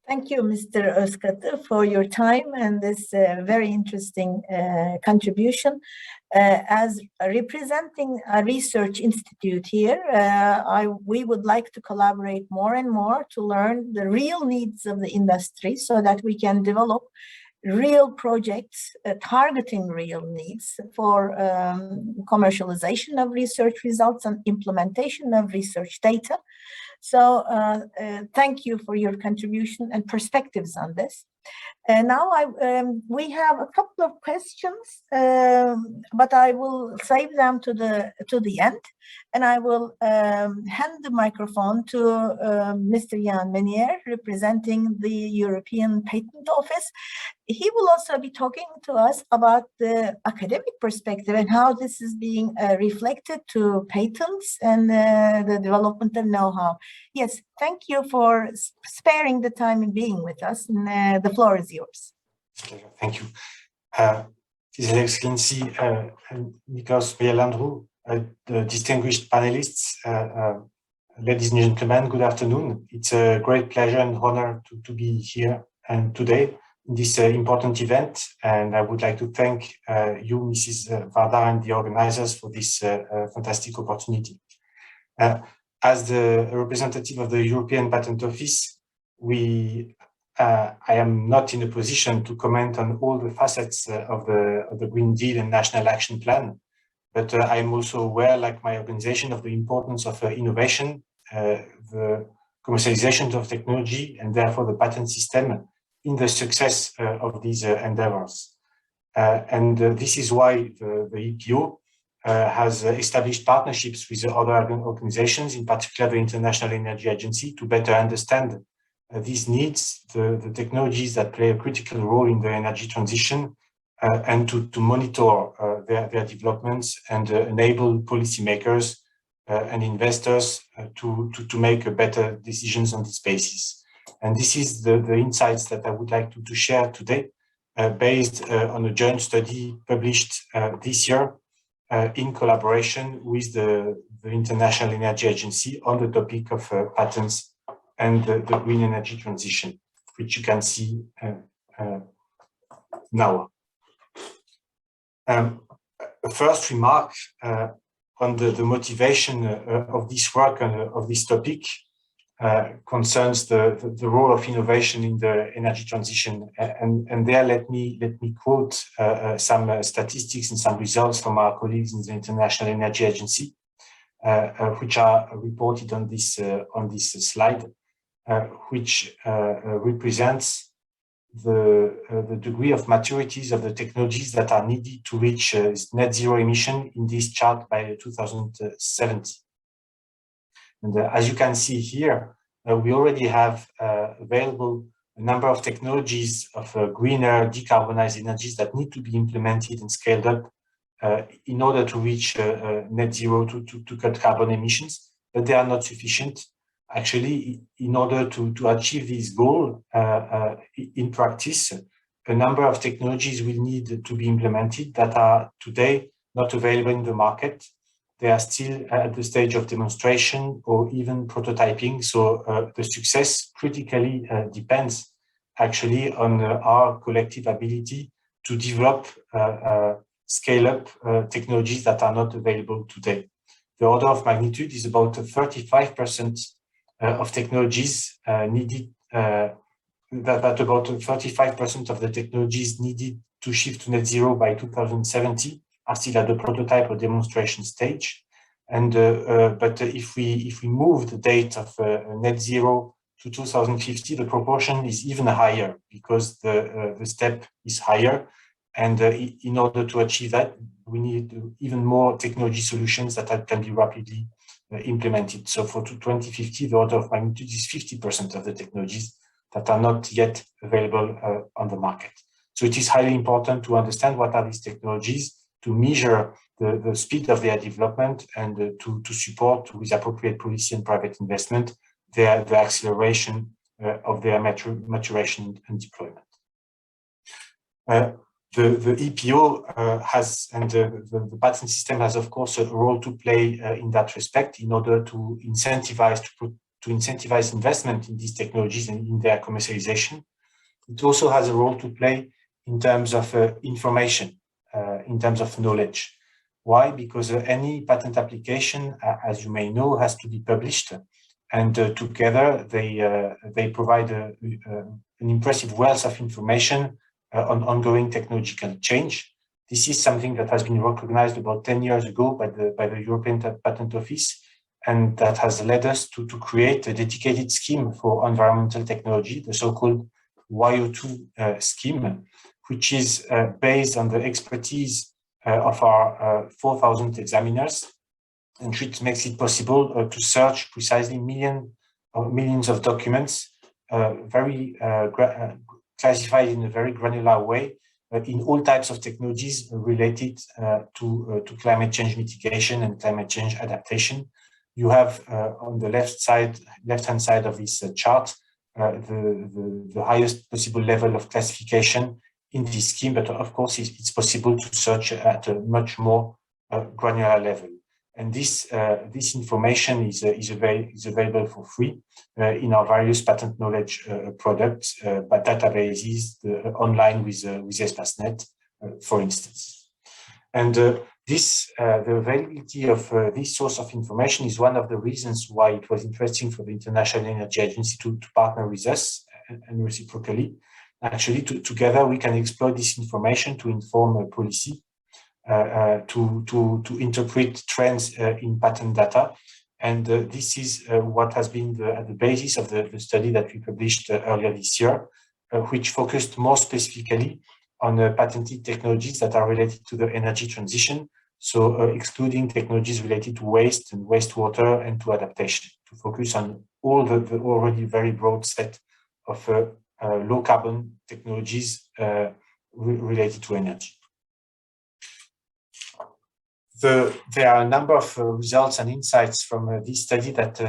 Thank you, Mr. Özkatı, for your time and this very interesting contribution. As representing a research institute here, we would like to collaborate more and more to learn the real needs of the industry so that we can develop real projects targeting real needs for commercialization of research results and implementation of research data. So thank you for your contribution and perspectives on this. Now we have a couple of questions, but I will save them to the end, and I will hand the microphone to Mr. Jan Menier, representing the European Patent Office. He will also be talking to us about the academic perspective and how this is being reflected to patents and the development of know-how. Yes, thank you for sparing the time and being with us. And the floor is yours. Thank you. His Excellency Nikos Bielandrou, the distinguished panelists, ladies and gentlemen, good afternoon. It's a great pleasure and honor to be here and today in this important event. And I would like to thank you, Mrs. Vardar, and the organizers for this fantastic opportunity. As the representative of the European Patent Office, I am not in a position to comment on all the facets of the Green Deal and National Action Plan, but I am also aware, like my organization, of the importance of innovation, the commercialization of technology, and therefore the patent system in the success of these endeavors. And this is why the EPO has established partnerships with other organizations, in particular the International Energy Agency, to better understand these needs, the technologies that play a critical role in the energy transition, and to monitor their developments and enable policymakers and investors to make better decisions on this basis. And this is the insights that I would like to share today, based on a joint study published this year in collaboration with the International Energy Agency on the topic of patents and the green energy transition, which you can see now. A first remark on the motivation of this work and of this topic concerns the role of innovation in the energy transition, and there let me quote some statistics and some results from our colleagues in the International Energy Agency, which are reported on this slide, which represents the degree of maturities of the technologies that are needed to reach net zero emission in this chart by 2070. And as you can see here, we already have available a number of technologies of greener, decarbonized energies that need to be implemented and scaled up in order to reach net zero, to cut carbon emissions, but they are not sufficient. Actually, in order to achieve this goal in practice, a number of technologies will need to be implemented that are today not available in the market. They are still at the stage of demonstration or even prototyping. So the success critically depends actually on our collective ability to develop, scale up technologies that are not available today. The order of magnitude is about 35% of technologies needed, that about 35% of the technologies needed to shift to net zero by 2070 are still at the prototype or demonstration stage. And but if we move the date of net zero to 2050, the proportion is even higher because the step is higher. And in order to achieve that, we need even more technology solutions that can be rapidly implemented. So for 2050, the order of magnitude is 50% of the technologies that are not yet available on the market. So it is highly important to understand what are these technologies, to measure the speed of their development, and to support with appropriate policy and private investment the acceleration of their maturation and deployment. The EPO has, and the patent system has, of course, a role to play in that respect, in order to incentivize, to incentivize investment in these technologies and in their commercialization. It also has a role to play in terms of information, in terms of knowledge. Why? Because any patent application, as you may know, has to be published, and together they provide an impressive wealth of information on ongoing technological change. This is something that has been recognized about 10 years ago by the European Patent Office, and that has led us to create a dedicated scheme for environmental technology, the so-called YO2 scheme, which is based on the expertise of our 4,000 examiners, and which makes it possible to search precisely millions of documents, classified in a very granular way, in all types of technologies related to climate change mitigation and climate change adaptation. You have on the left-hand side of this chart, the highest possible level of classification in this scheme, but of course it's possible to search at a much more granular level. And this information is available for free in our various patent knowledge products, but databases online with ESPASnet, for instance. And the availability of this source of information is one of the reasons why it was interesting for the International Energy Agency to partner with us, and reciprocally. Actually, together we can exploit this information to inform policy, to interpret trends in patent data. And this is what has been at the basis of the study that we published earlier this year, which focused more specifically on patented technologies that are related to the energy transition, so excluding technologies related to waste and wastewater and to adaptation, to focus on all the already very broad set of low carbon technologies related to energy. There are a number of results and insights from this study that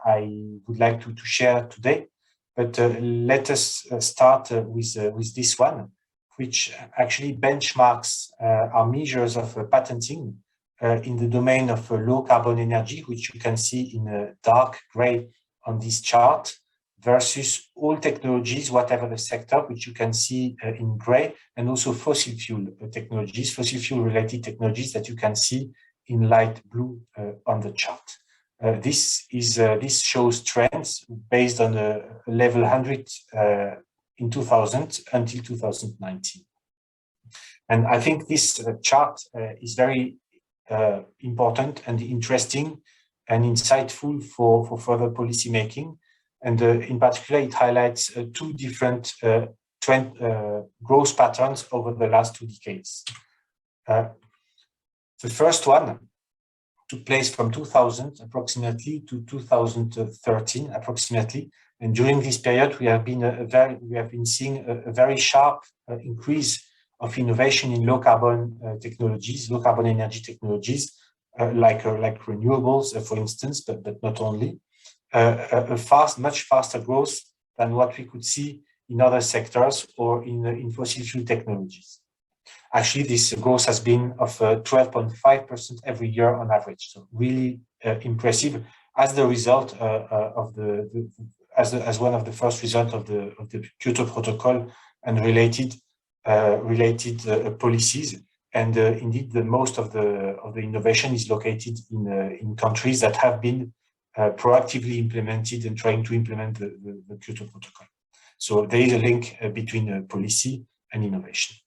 I would like to share today, but let us start with this one, which actually benchmarks our measures of patenting in the domain of low carbon energy, which you can see in dark gray on this chart, versus all technologies, whatever the sector, which you can see in gray, and also fossil fuel technologies, fossil fuel related technologies that you can see in light blue on the chart. This shows trends based on a level 100 in 2000 until 2019. And I think this chart is very important and interesting and insightful for further policy making. And in particular, it highlights two different growth patterns over the last 2 decades. The first one took place from 2000 approximately to 2013 approximately, and during this period we have been seeing a very sharp increase of innovation in low carbon technologies, low carbon energy technologies, like renewables, for instance, but not only. Much faster growth than what we could see in other sectors or in fossil fuel technologies. Actually, this growth has been of 12.5% every year on average, so really impressive as the result as one of the first results of the Kyoto Protocol and related policies. And indeed, the most of the innovation is located in countries that have been proactively implemented and trying to implement the Kyoto Protocol. So there is a link between policy and innovation.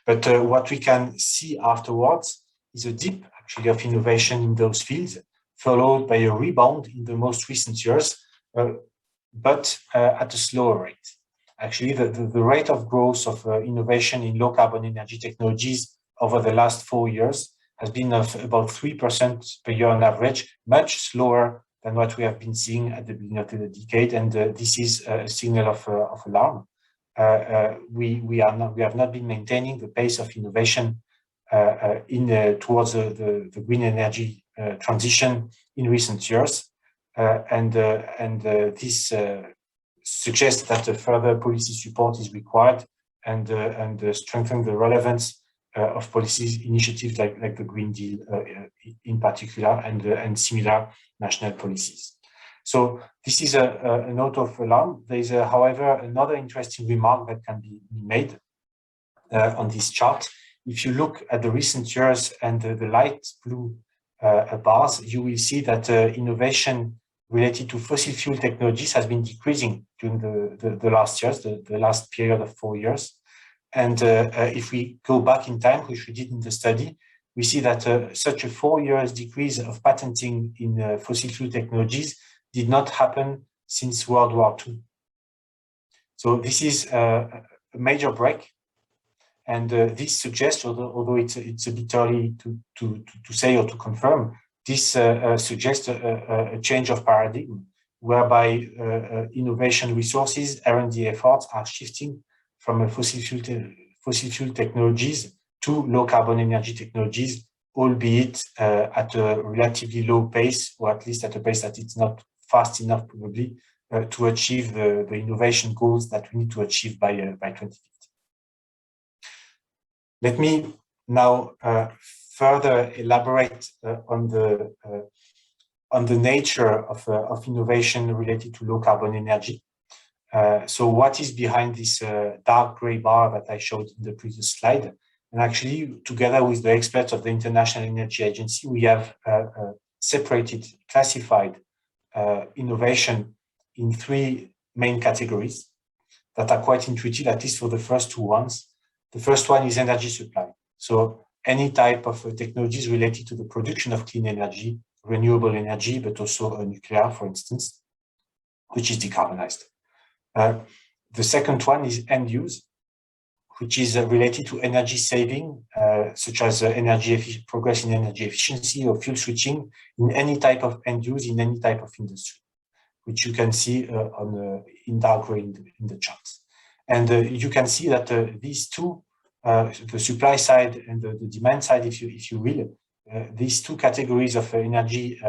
But what we can see afterwards is a dip actually of innovation in those fields, followed by a rebound in the most recent years, but at a slower rate. Actually, the rate of growth of innovation in low carbon energy technologies over the last 4 years has been of about 3% per year on average, much slower than what we have been seeing at the beginning of the decade, and this is a signal of alarm. We have not been maintaining the pace of innovation towards the green energy transition in recent years, and this suggests that further policy support is required and strengthen the relevance of policy initiatives like the Green Deal in particular and similar national policies. So this is a note of alarm. There is, however, another interesting remark that can be made on this chart. If you look at the recent years and the light blue bars, you will see that innovation related to fossil fuel technologies has been decreasing during the last years, the last period of 4 years. And if we go back in time, which we did in the study, we see that such a 4 years decrease of patenting in fossil fuel technologies did not happen since World War II. So this is a major break. And this suggests, although it's a bit early to say or to confirm, this suggests a change of paradigm, whereby innovation resources, R&D efforts are shifting from fossil fuel technologies to low carbon energy technologies, albeit at a relatively low pace, or at least at a pace that it's not fast enough probably to achieve the innovation goals that we need to achieve by 2050. Let me now further elaborate on the nature of innovation related to low carbon energy. So what is behind this dark gray bar that I showed in the previous slide? And actually, together with the experts of the International Energy Agency, we have classified innovation in 3 main categories that are quite intuitive, at least for the first 2 ones. The first one is energy supply. So any type of technologies related to the production of clean energy, renewable energy, but also nuclear, for instance, which is decarbonized. The second one is end use, which is related to energy saving, such as progress in energy efficiency or fuel switching in any type of end use, in any type of industry, which you can see in dark gray in the charts. And you can see that these two, the supply side and the demand side, if you will, these 2 categories of energy,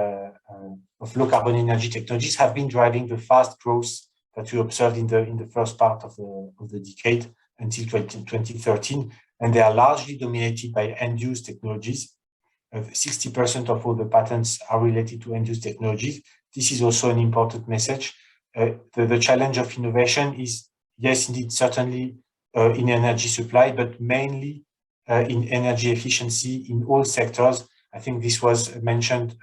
of low carbon energy technologies, have been driving the fast growth that we observed in the first part of the decade until 2013, and they are largely dominated by end-use technologies. 60% of all the patents are related to end-use technologies. This is also an important message. The challenge of innovation is, yes, indeed, certainly in energy supply, but mainly in energy efficiency in all sectors. I think this was mentioned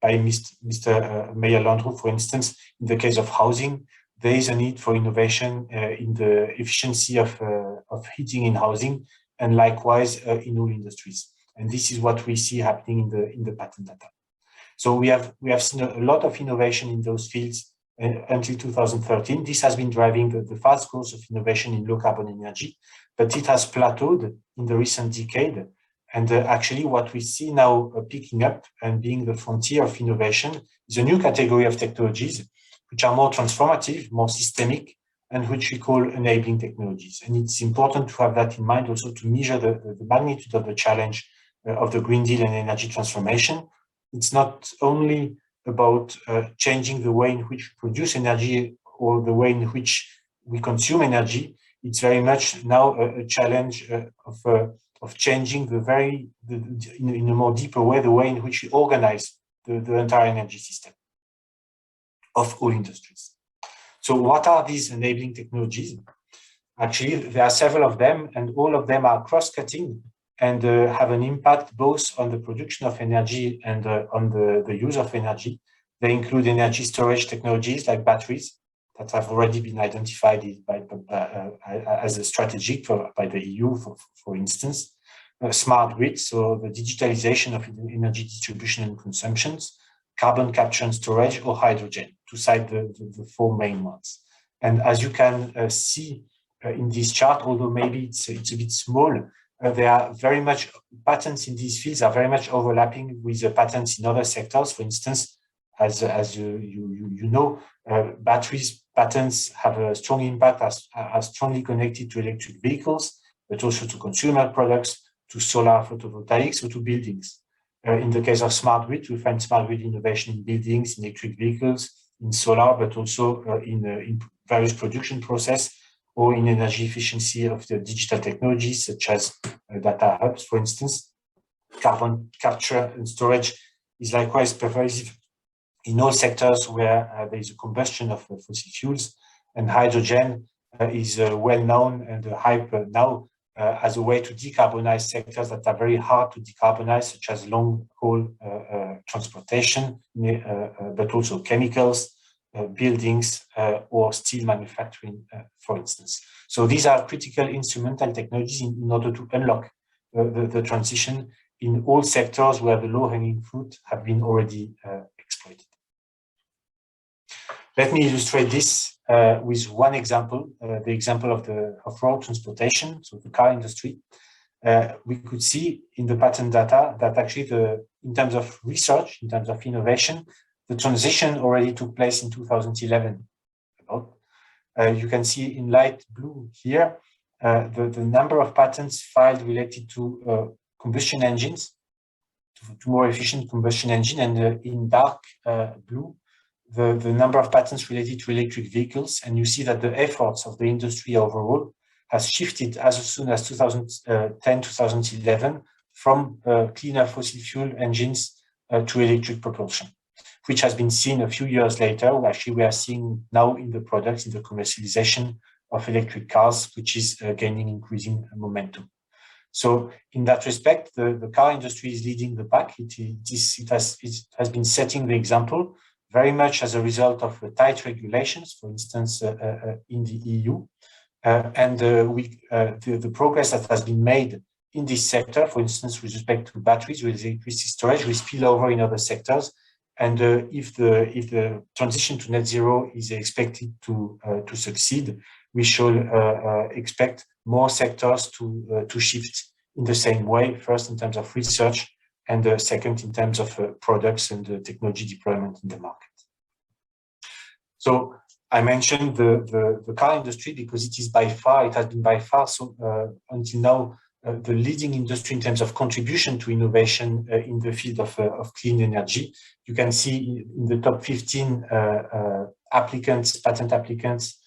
by Mr. Meyer-Landrut, for instance, in the case of housing. There is a need for innovation in the efficiency of heating in housing, and likewise in all industries. And this is what we see happening in the patent data. So we have seen a lot of innovation in those fields until 2013. This has been driving the fast growth of innovation in low carbon energy, but it has plateaued in the recent decade. And actually what we see now picking up and being the frontier of innovation is a new category of technologies, which are more transformative, more systemic, and which we call enabling technologies. And it's important to have that in mind also to measure the magnitude of the challenge of the Green Deal and energy transformation. It's not only about changing the way in which we produce energy or the way in which we consume energy. It's very much now a challenge of changing in a more deeper way, the way in which we organize the entire energy system of all industries. So what are these enabling technologies? Actually, there are several of them, and all of them are cross-cutting and have an impact both on the production of energy and on the use of energy. They include energy storage technologies like batteries that have already been identified as a strategic by the EU, for instance. Smart grids, so the digitalization of energy distribution and consumptions, carbon capture and storage, or hydrogen, to cite the 4 main ones. And as you can see in this chart, although maybe it's a bit small, there are very much patents in these fields are very much overlapping with the patents in other sectors. For instance, as you know, batteries patents have a strong impact, are strongly connected to electric vehicles, but also to consumer products, to solar photovoltaics, or to buildings. In the case of smart grid, we find smart grid innovation in buildings, in electric vehicles, in solar, but also in various production process, or in energy efficiency of the digital technologies, such as data hubs, for instance. Carbon capture and storage is likewise pervasive in all sectors where there is a combustion of fossil fuels, and hydrogen is well known and hype now as a way to decarbonize sectors that are very hard to decarbonize, such as long-haul transportation, but also chemicals, buildings, or steel manufacturing, for instance. So these are critical instrumental technologies in order to unlock the transition in all sectors where the low-hanging fruit have been already exploited. Let me illustrate this with one example, the example of road transportation, so the car industry. We could see in the patent data that actually in terms of research, in terms of innovation, the transition already took place in 2011. You can see in light blue here, the number of patents filed related to combustion engines, to more efficient combustion engine, and in dark blue, the number of patents related to electric vehicles. And you see that the efforts of the industry overall has shifted as soon as 2010, 2011 from cleaner fossil fuel engines to electric propulsion, which has been seen a few years later. Actually, we are seeing now in the products, in the commercialization of electric cars, which is gaining increasing momentum. So in that respect, the car industry is leading the pack. It has been setting the example very much as a result of tight regulations, for instance, in the EU. And the progress that has been made in this sector, for instance, with respect to batteries, with electricity storage, will spill over in other sectors. And if the transition to net zero is expected to succeed, we should expect more sectors to shift in the same way, first in terms of research, and second in terms of products and technology deployment in the market. So I mentioned the car industry because it has been by far so until now the leading industry in terms of contribution to innovation in the field of clean energy. You can see in the top 15 patent applicants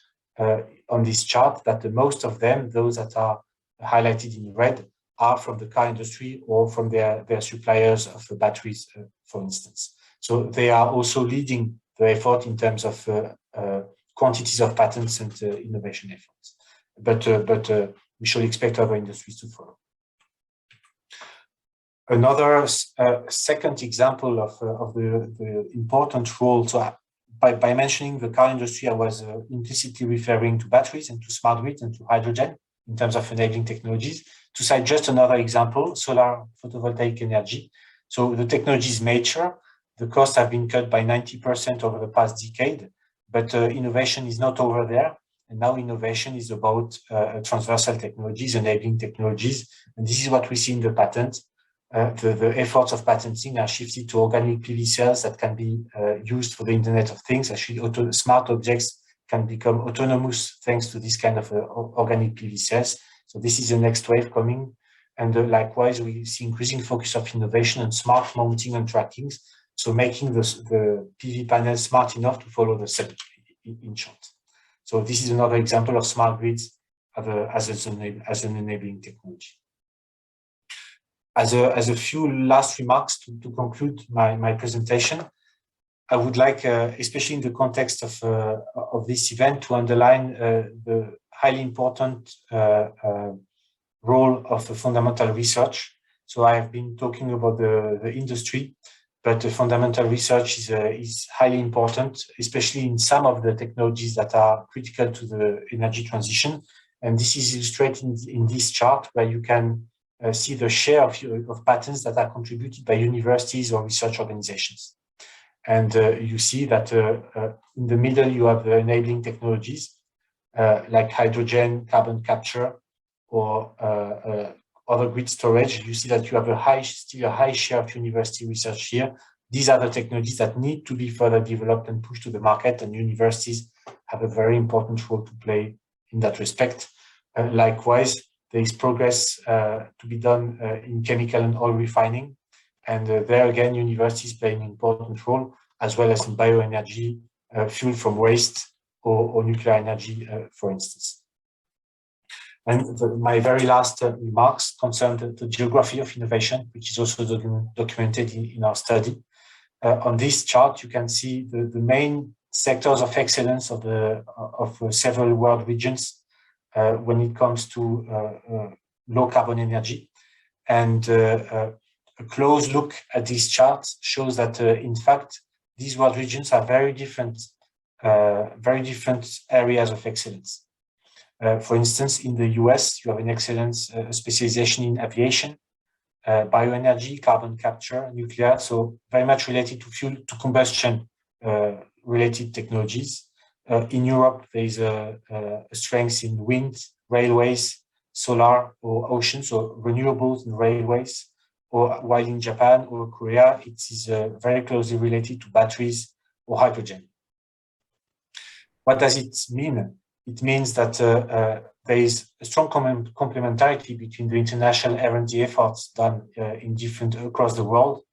on this chart that most of them, those that are highlighted in red, are from the car industry or from their suppliers of batteries, for instance. So they are also leading the effort in terms of quantities of patents and innovation efforts. But we should expect other industries to follow. Another second example of the important role, so by mentioning the car industry, I was implicitly referring to batteries and to smart grids and to hydrogen in terms of enabling technologies. To cite just another example, solar photovoltaic energy. So the technology is mature. The costs have been cut by 90% over the past decade, but innovation is not over there. And now innovation is about transversal technologies, enabling technologies. And this is what we see in the patent. The efforts of patenting are shifted to organic PV cells that can be used for the Internet of Things. Actually, smart objects can become autonomous thanks to this kind of organic PV cells. So this is the next wave coming. And likewise, we see increasing focus of innovation on smart mounting and trackings. So making the PV panel smart enough to follow the cell, in short. So this is another example of smart grids as an enabling technology. As a few last remarks to conclude my presentation, I would like, especially in the context of this event, to underline the highly important role of fundamental research. So I have been talking about the industry, but fundamental research is highly important, especially in some of the technologies that are critical to the energy transition. And this is illustrated in this chart, where you can see the share of patents that are contributed by universities or research organizations. And you see that in the middle, you have the enabling technologies like hydrogen, carbon capture, or other grid storage. You see that you have still a high share of university research here. These are the technologies that need to be further developed and pushed to the market, and universities have a very important role to play in that respect. Likewise, there is progress to be done in chemical and oil refining. And there again, universities play an important role, as well as in bioenergy, fuel from waste, or nuclear energy, for instance. And my very last remarks concern the geography of innovation, which is also documented in our study. On this chart, you can see the main sectors of excellence of several world regions when it comes to low carbon energy. And a close look at this chart shows that, in fact, these world regions are very different areas of excellence. For instance, in the US, you have an excellence specialization in aviation, bioenergy, carbon capture, nuclear, so very much related to fuel to combustion related technologies. In Europe, there is a strength in wind, railways, solar, or ocean, so renewables and railways. Or while in Japan or Korea, it is very closely related to batteries or hydrogen. What does it mean? It means that there is a strong complementarity between the international R&D efforts done across the world.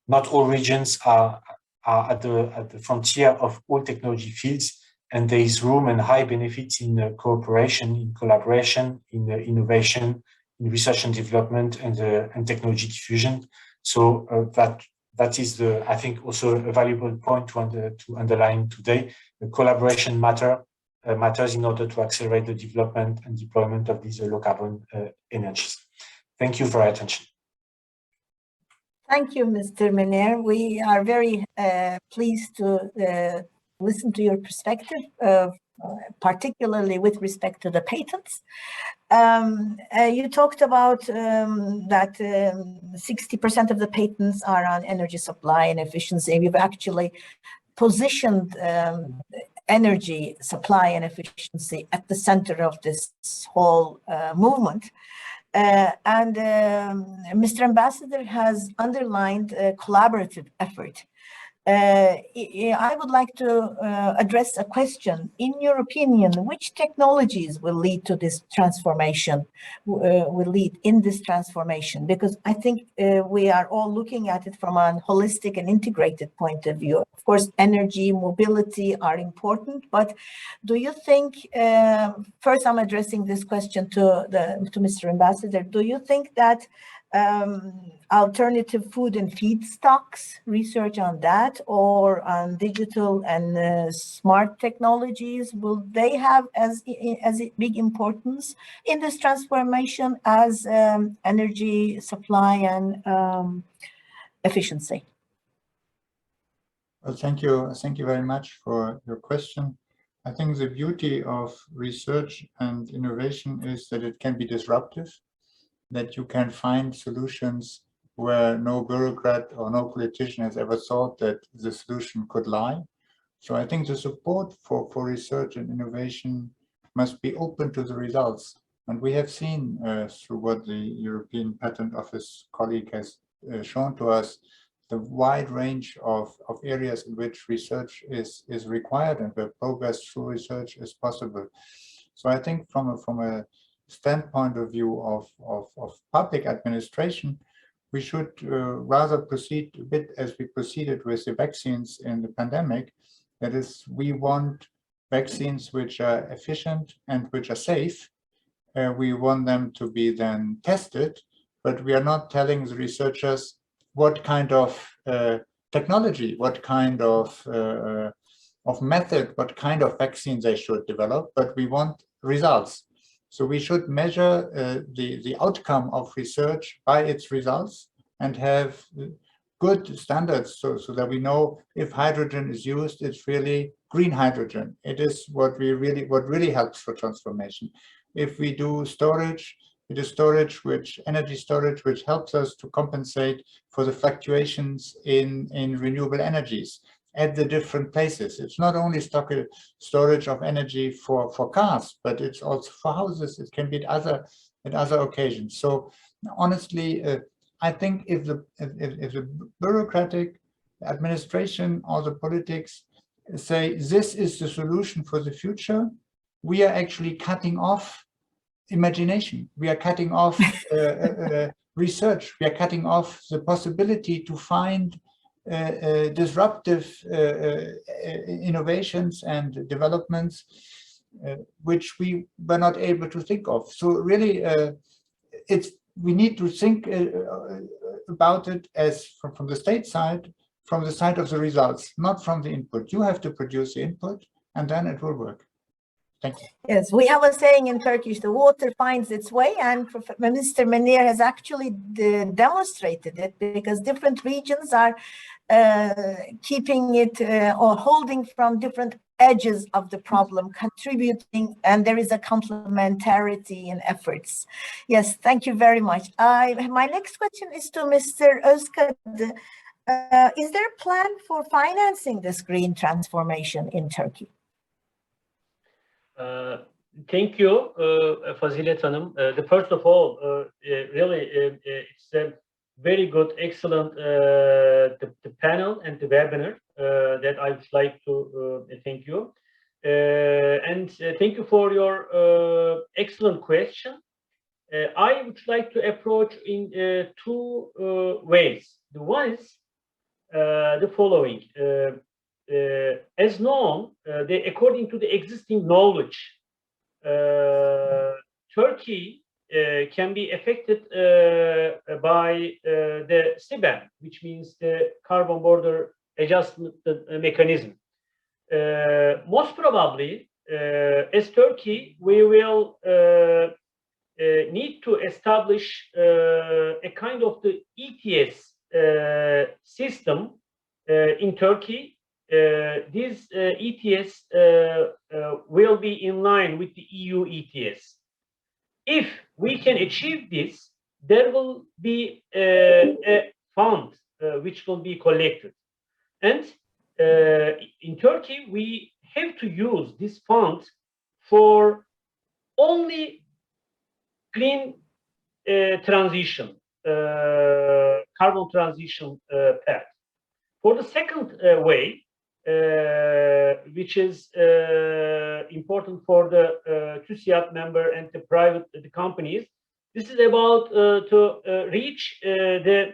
Not all regions are at the frontier of all technology fields, and there is room and high benefits in cooperation, in collaboration, in innovation, in research and development, and technology diffusion. So that is I think also a valuable point to underline today. The collaboration matters in order to accelerate the development and deployment of these low carbon energies. Thank you for your attention. Thank you, Mr. Mener. We are very pleased to listen to your perspective, particularly with respect to the patents. You talked about that 60% of the patents are on energy supply and efficiency. We've actually positioned energy supply and efficiency at the center of this whole movement. And Mr. Ambassador has underlined a collaborative effort. I would like to address a question. In your opinion, which technologies will lead to this transformation, Because I think we are all looking at it from a holistic and integrated point of view. Of course, energy, mobility are important, but do you think, first I'm addressing this question to Mr. Ambassador, do you think that alternative food and feedstocks, research on that, or on digital and smart technologies, will they have as big importance in this transformation as energy supply and efficiency? Well, thank you very much for your question. I think the beauty of research and innovation is that it can be disruptive, that you can find solutions where no bureaucrat or no politician has ever thought that the solution could lie. So I think the support for research and innovation must be open to the results. And we have seen through what the European Patent Office colleague has shown to us, the wide range of areas in which research is required and where progress through research is possible. So I think from a standpoint of view of public administration, we should rather proceed a bit as we proceeded with the vaccines in the pandemic. That is, we want vaccines which are efficient and which are safe. We want them to be then tested, but we are not telling the researchers what kind of technology, what kind of method, what kind of vaccine they should develop, but we want results. So we should measure the outcome of research by its results and have good standards so that we know if hydrogen is used, it's really green hydrogen. It is what really helps for transformation. If we do storage, it is energy storage, which helps us to compensate for the fluctuations in renewable energies at the different places. It's not only storage of energy for cars, but it's also for houses. It can be at other occasions. So honestly, I think if the bureaucratic administration or the politics say this is the solution for the future, we are actually cutting off imagination. We are cutting off research. We are cutting off the possibility to find disruptive innovations and developments which we were not able to think of. So really, we need to think about it as from the state side, from the side of the results, not from the input. You have to produce the input, and then it will work. Thank you. Yes, we have a saying in Turkish, the water finds its way, and Mr. Menir has actually demonstrated it, because different regions are keeping it or holding from different edges of the problem, contributing, and there is a complementarity in efforts. Yes, thank you very much. My next question is to Mr. Özkadı. Is there a plan for financing this green transformation in Turkey? Thank you, Fazilet Hanım. First of all, really, it's a very good, excellent the panel and the webinar that I would like to thank you. And thank you for your excellent question. I would like to approach in two ways. The one is the following. As known, according to the existing knowledge, Turkey can be affected by the CBAM, which means the Carbon Border Adjustment Mechanism. Most probably, as Turkey, we will need to establish a kind of the ETS system in Turkey. This ETS will be in line with the EU ETS. If we can achieve this, there will be a fund which will be collected. And in Turkey, we have to use this fund for only green transition, carbon transition path. For the second way, which is important for the TÜSİAD member and the private companies. This is about to reach the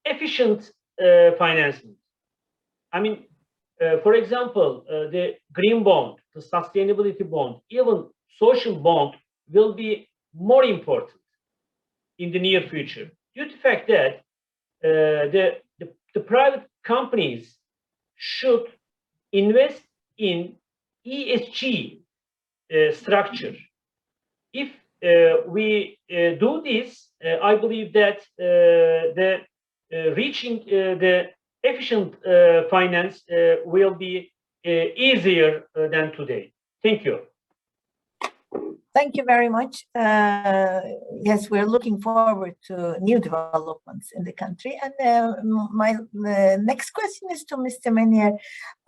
efficient financing. I mean, for example, the green bond, the sustainability bond, even social bond will be more important in the near future due to the fact that the private companies should invest in ESG structure. If we do this, I believe that the reaching the efficient finance will be easier than today. Thank you. Thank you very much. Yes, we're looking forward to new developments in the country. And my next question is to Mr. Menir.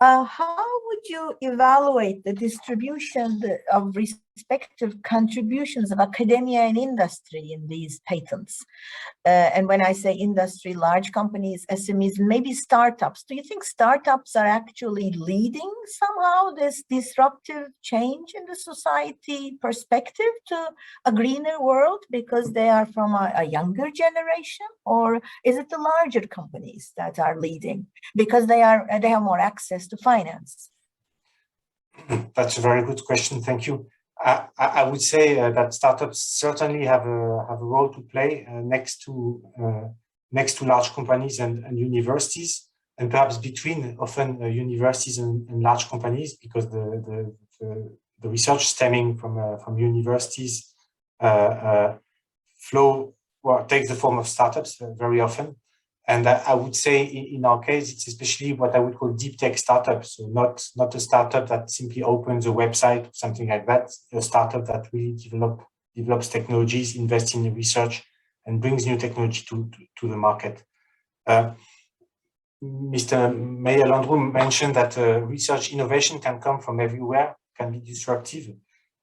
How would you evaluate the distribution of respective contributions of academia and industry in these patents? And when I say industry, large companies, SMEs, maybe startups, do you think startups are actually leading somehow this disruptive change in the society perspective to a greener world because they are from a younger generation? Or is it the larger companies that are leading because they have more access to finance? That's a very good question. Thank you. I would say that startups certainly have a role to play next to large companies and universities, and perhaps between often universities and large companies, because the research stemming from universities takes the form of startups very often. And I would say in our case, it's especially what I would call deep tech startups. So not a startup that simply opens a website or something like that, a startup that really develops technologies, invests in research, and brings new technology to the market. Mr. Meyer-Landrú mentioned that research innovation can come from everywhere, can be disruptive.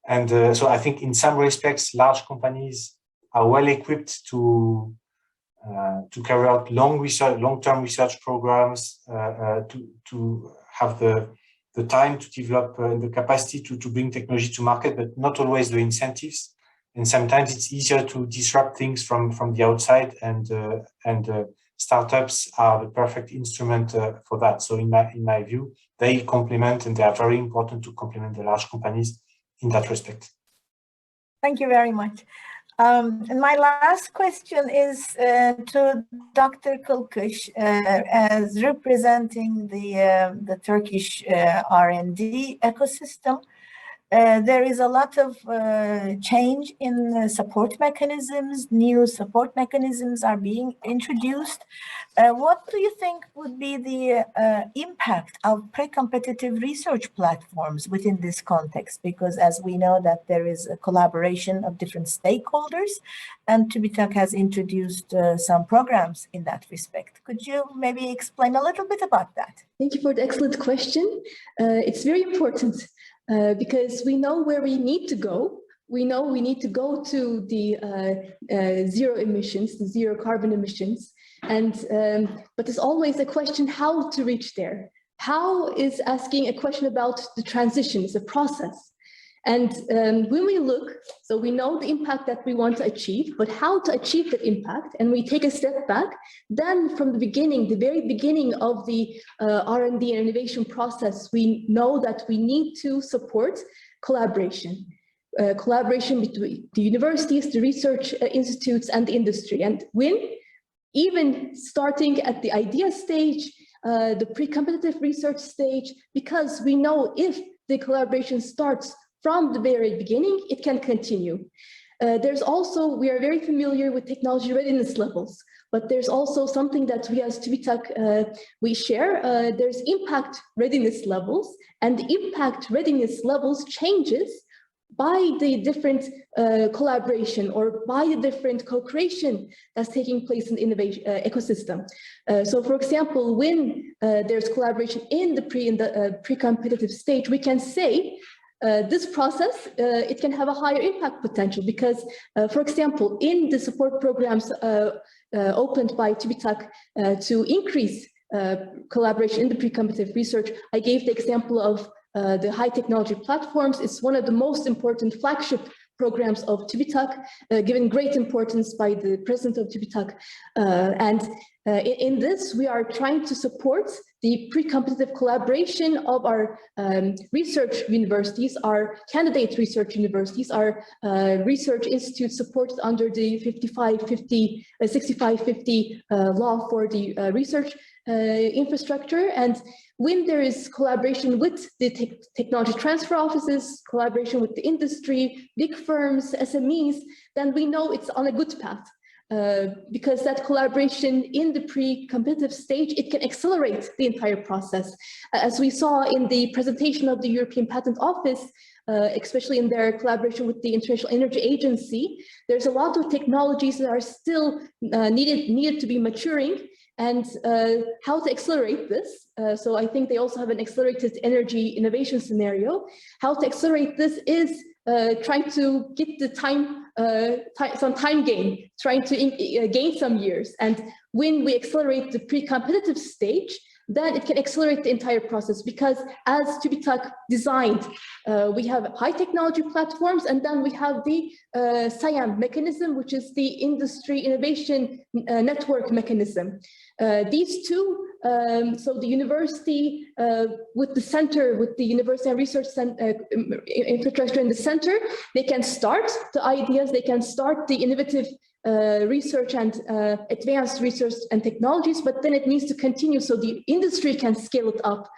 And so I think in some respects, large companies are well equipped to carry out long-term research programs, to have the time to develop the capacity to bring technology to market, but not always the incentives. And sometimes it's easier to disrupt things from the outside, and startups are the perfect instrument for that. So in my view, they complement, and they are very important to complement the large companies in that respect. Thank you very much. And my last question is to Dr. Kılkış, as representing the Turkish R&D ecosystem. There is a lot of change in support mechanisms. New support mechanisms are being introduced. What do you think would be the impact of pre-competitive research platforms within this context? Because as we know that there is a collaboration of different stakeholders, and TÜBİTAK has introduced some programs in that respect. Could you maybe explain a little bit about that? Thank you for the excellent question. It's very important. Because we know where we need to go. We know we need to go to the zero emissions, the zero carbon emissions. And but there's always a question how to reach there. How is asking a question about the transition, it's a process. And when we look, so we know the impact that we want to achieve, but how to achieve that impact, and we take a step back, then from the beginning, the very beginning of the R&D and innovation process, we know that we need to support collaboration. Collaboration between the universities, the research institutes, and the industry. And when even starting at the idea stage, the pre-competitive research stage, because we know if the collaboration starts from the very beginning, it can continue. There's also, we are very familiar with technology readiness levels, but there's also something that we as TÜBİTAK, we share. There's impact readiness levels, and the impact readiness levels changes by the different collaboration or by the different co-creation that's taking place in the innovation ecosystem. So for example, when there's collaboration in the pre-competitive stage, we can say this process, it can have a higher impact potential because, for example, in the support programs opened by TÜBİTAK to increase collaboration in the pre-competitive research, I gave the example of the high technology platforms. It's one of the most important flagship programs of TÜBİTAK, given great importance by the president of TÜBİTAK. And in this, we are trying to support the pre-competitive collaboration of our research universities, our candidate research universities, our research institutes supported under the 6550 law for the research infrastructure. And when there is collaboration with the technology transfer offices, collaboration with the industry, big firms, SMEs, then we know it's on a good path. Because that collaboration in the pre-competitive stage, it can accelerate the entire process. As we saw in the presentation of the European Patent Office, especially in their collaboration with the International Energy Agency, there's a lot of technologies that are still needed to be maturing, and how to accelerate this. So I think they also have an accelerated energy innovation scenario. How to accelerate this is trying to get the some time gain, trying to gain some years. And when we accelerate the pre-competitive stage, then it can accelerate the entire process, because as TÜBİTAK designed, we have high technology platforms, and then we have the SIAM mechanism, which is the industry innovation network mechanism. These two, so the university with the center, with the university and research infrastructure in the center, they can start the ideas, they can start the innovative research and advanced research and technologies, but then it needs to continue so the industry can scale it up.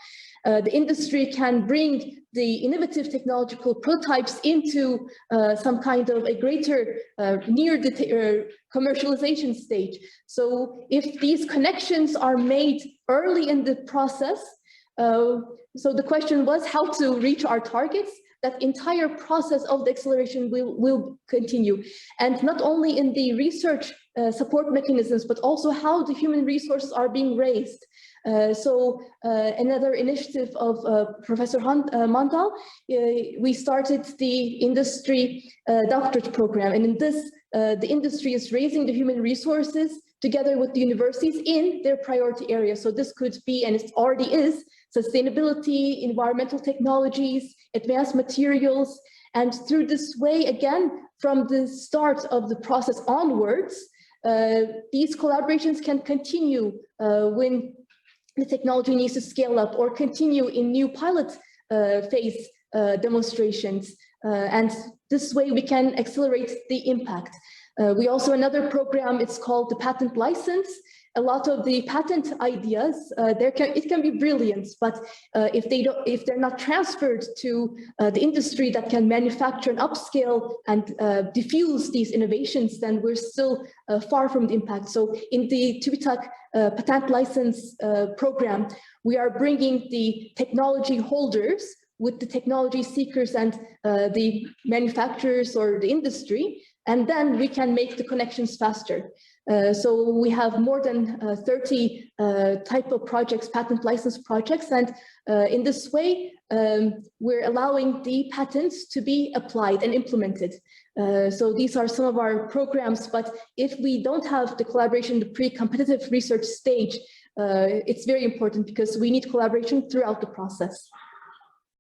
The industry can bring the innovative technological prototypes into some kind of a greater near the commercialization stage. So if these connections are made early in the process, so the question was how to reach our targets. That entire process of the acceleration will continue. And not only in the research support mechanisms, but also how the human resources are being raised. So another initiative of Professor Mandal, we started the industry doctorate program. And in this, the industry is raising the human resources together with the universities in their priority areas. So this could be, and it already is, sustainability, environmental technologies, advanced materials. And through this way, again, from the start of the process onwards, these collaborations can continue when the technology needs to scale up, or continue in new pilot phase demonstrations. And This way we can accelerate the impact. We also, another program, it's called the patent license. A lot of the patent ideas, it can be brilliant, but if they're not transferred to the industry that can manufacture and upscale and diffuse these innovations, then we're still far from the impact. So in the TÜBİTAK patent license program, we are bringing the technology holders with the technology seekers and the manufacturers or the industry, and then we can make the connections faster. So we have more than 30 type of projects, patent license projects, and in this way, we're allowing the patents to be applied and implemented. So these are some of our programs, but if we don't have the collaboration, the pre-competitive research stage, it's very important because we need collaboration throughout the process.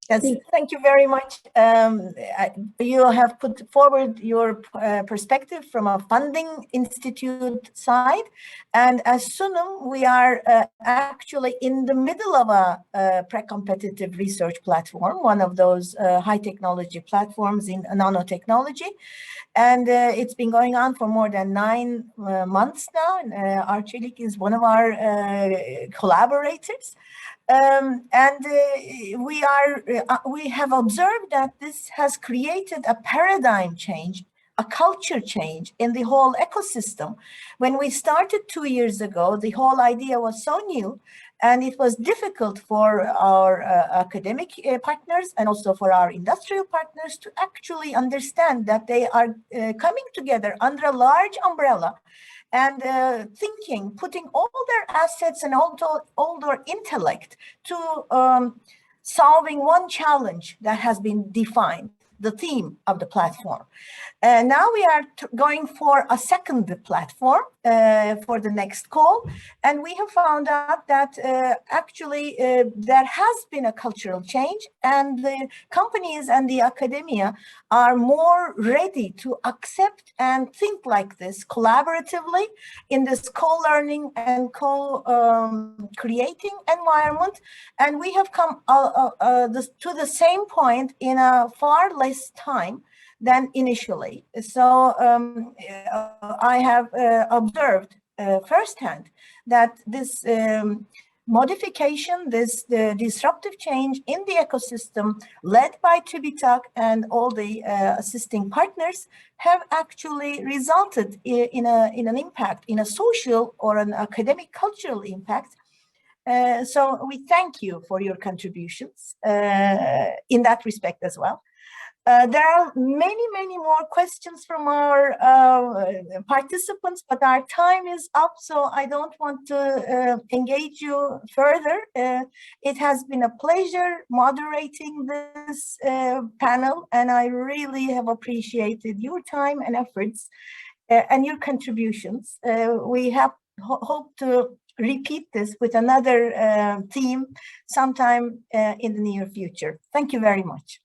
Yes, thank you very much. You have put forward your perspective from a funding institute side. And as Sunum, we are actually in the middle of a pre-competitive research platform, one of those high technology platforms in nanotechnology. And it's been going on for more than 9 months now. And Arçelik is one of our collaborators. We have observed that this has created a paradigm change, a culture change in the whole ecosystem. When we started 2 years ago, the whole idea was so new, and it was difficult for our academic partners and also for our industrial partners to actually understand that they are coming together under a large umbrella and thinking, putting all their assets and all their intellect to solving one challenge that has been defined, the theme of the platform. Now we are going for a second platform for the next call. And we have found out that actually there has been a cultural change, and the companies and the academia are more ready to accept and think like this collaboratively in this co-learning and co-creating environment. And we have come to the same point in a far less time than initially. So I have observed firsthand that this modification, this disruptive change in the ecosystem led by TÜBİTAK and all the assisting partners have actually resulted in an impact, in a social or an academic cultural impact. So we thank you for your contributions in that respect as well. There are many more questions from our participants, but our time is up, so I don't want to engage you further. It has been a pleasure moderating this panel, and I really have appreciated your time and efforts and your contributions. We have hope to repeat this with another theme sometime in the near future. Thank you very much.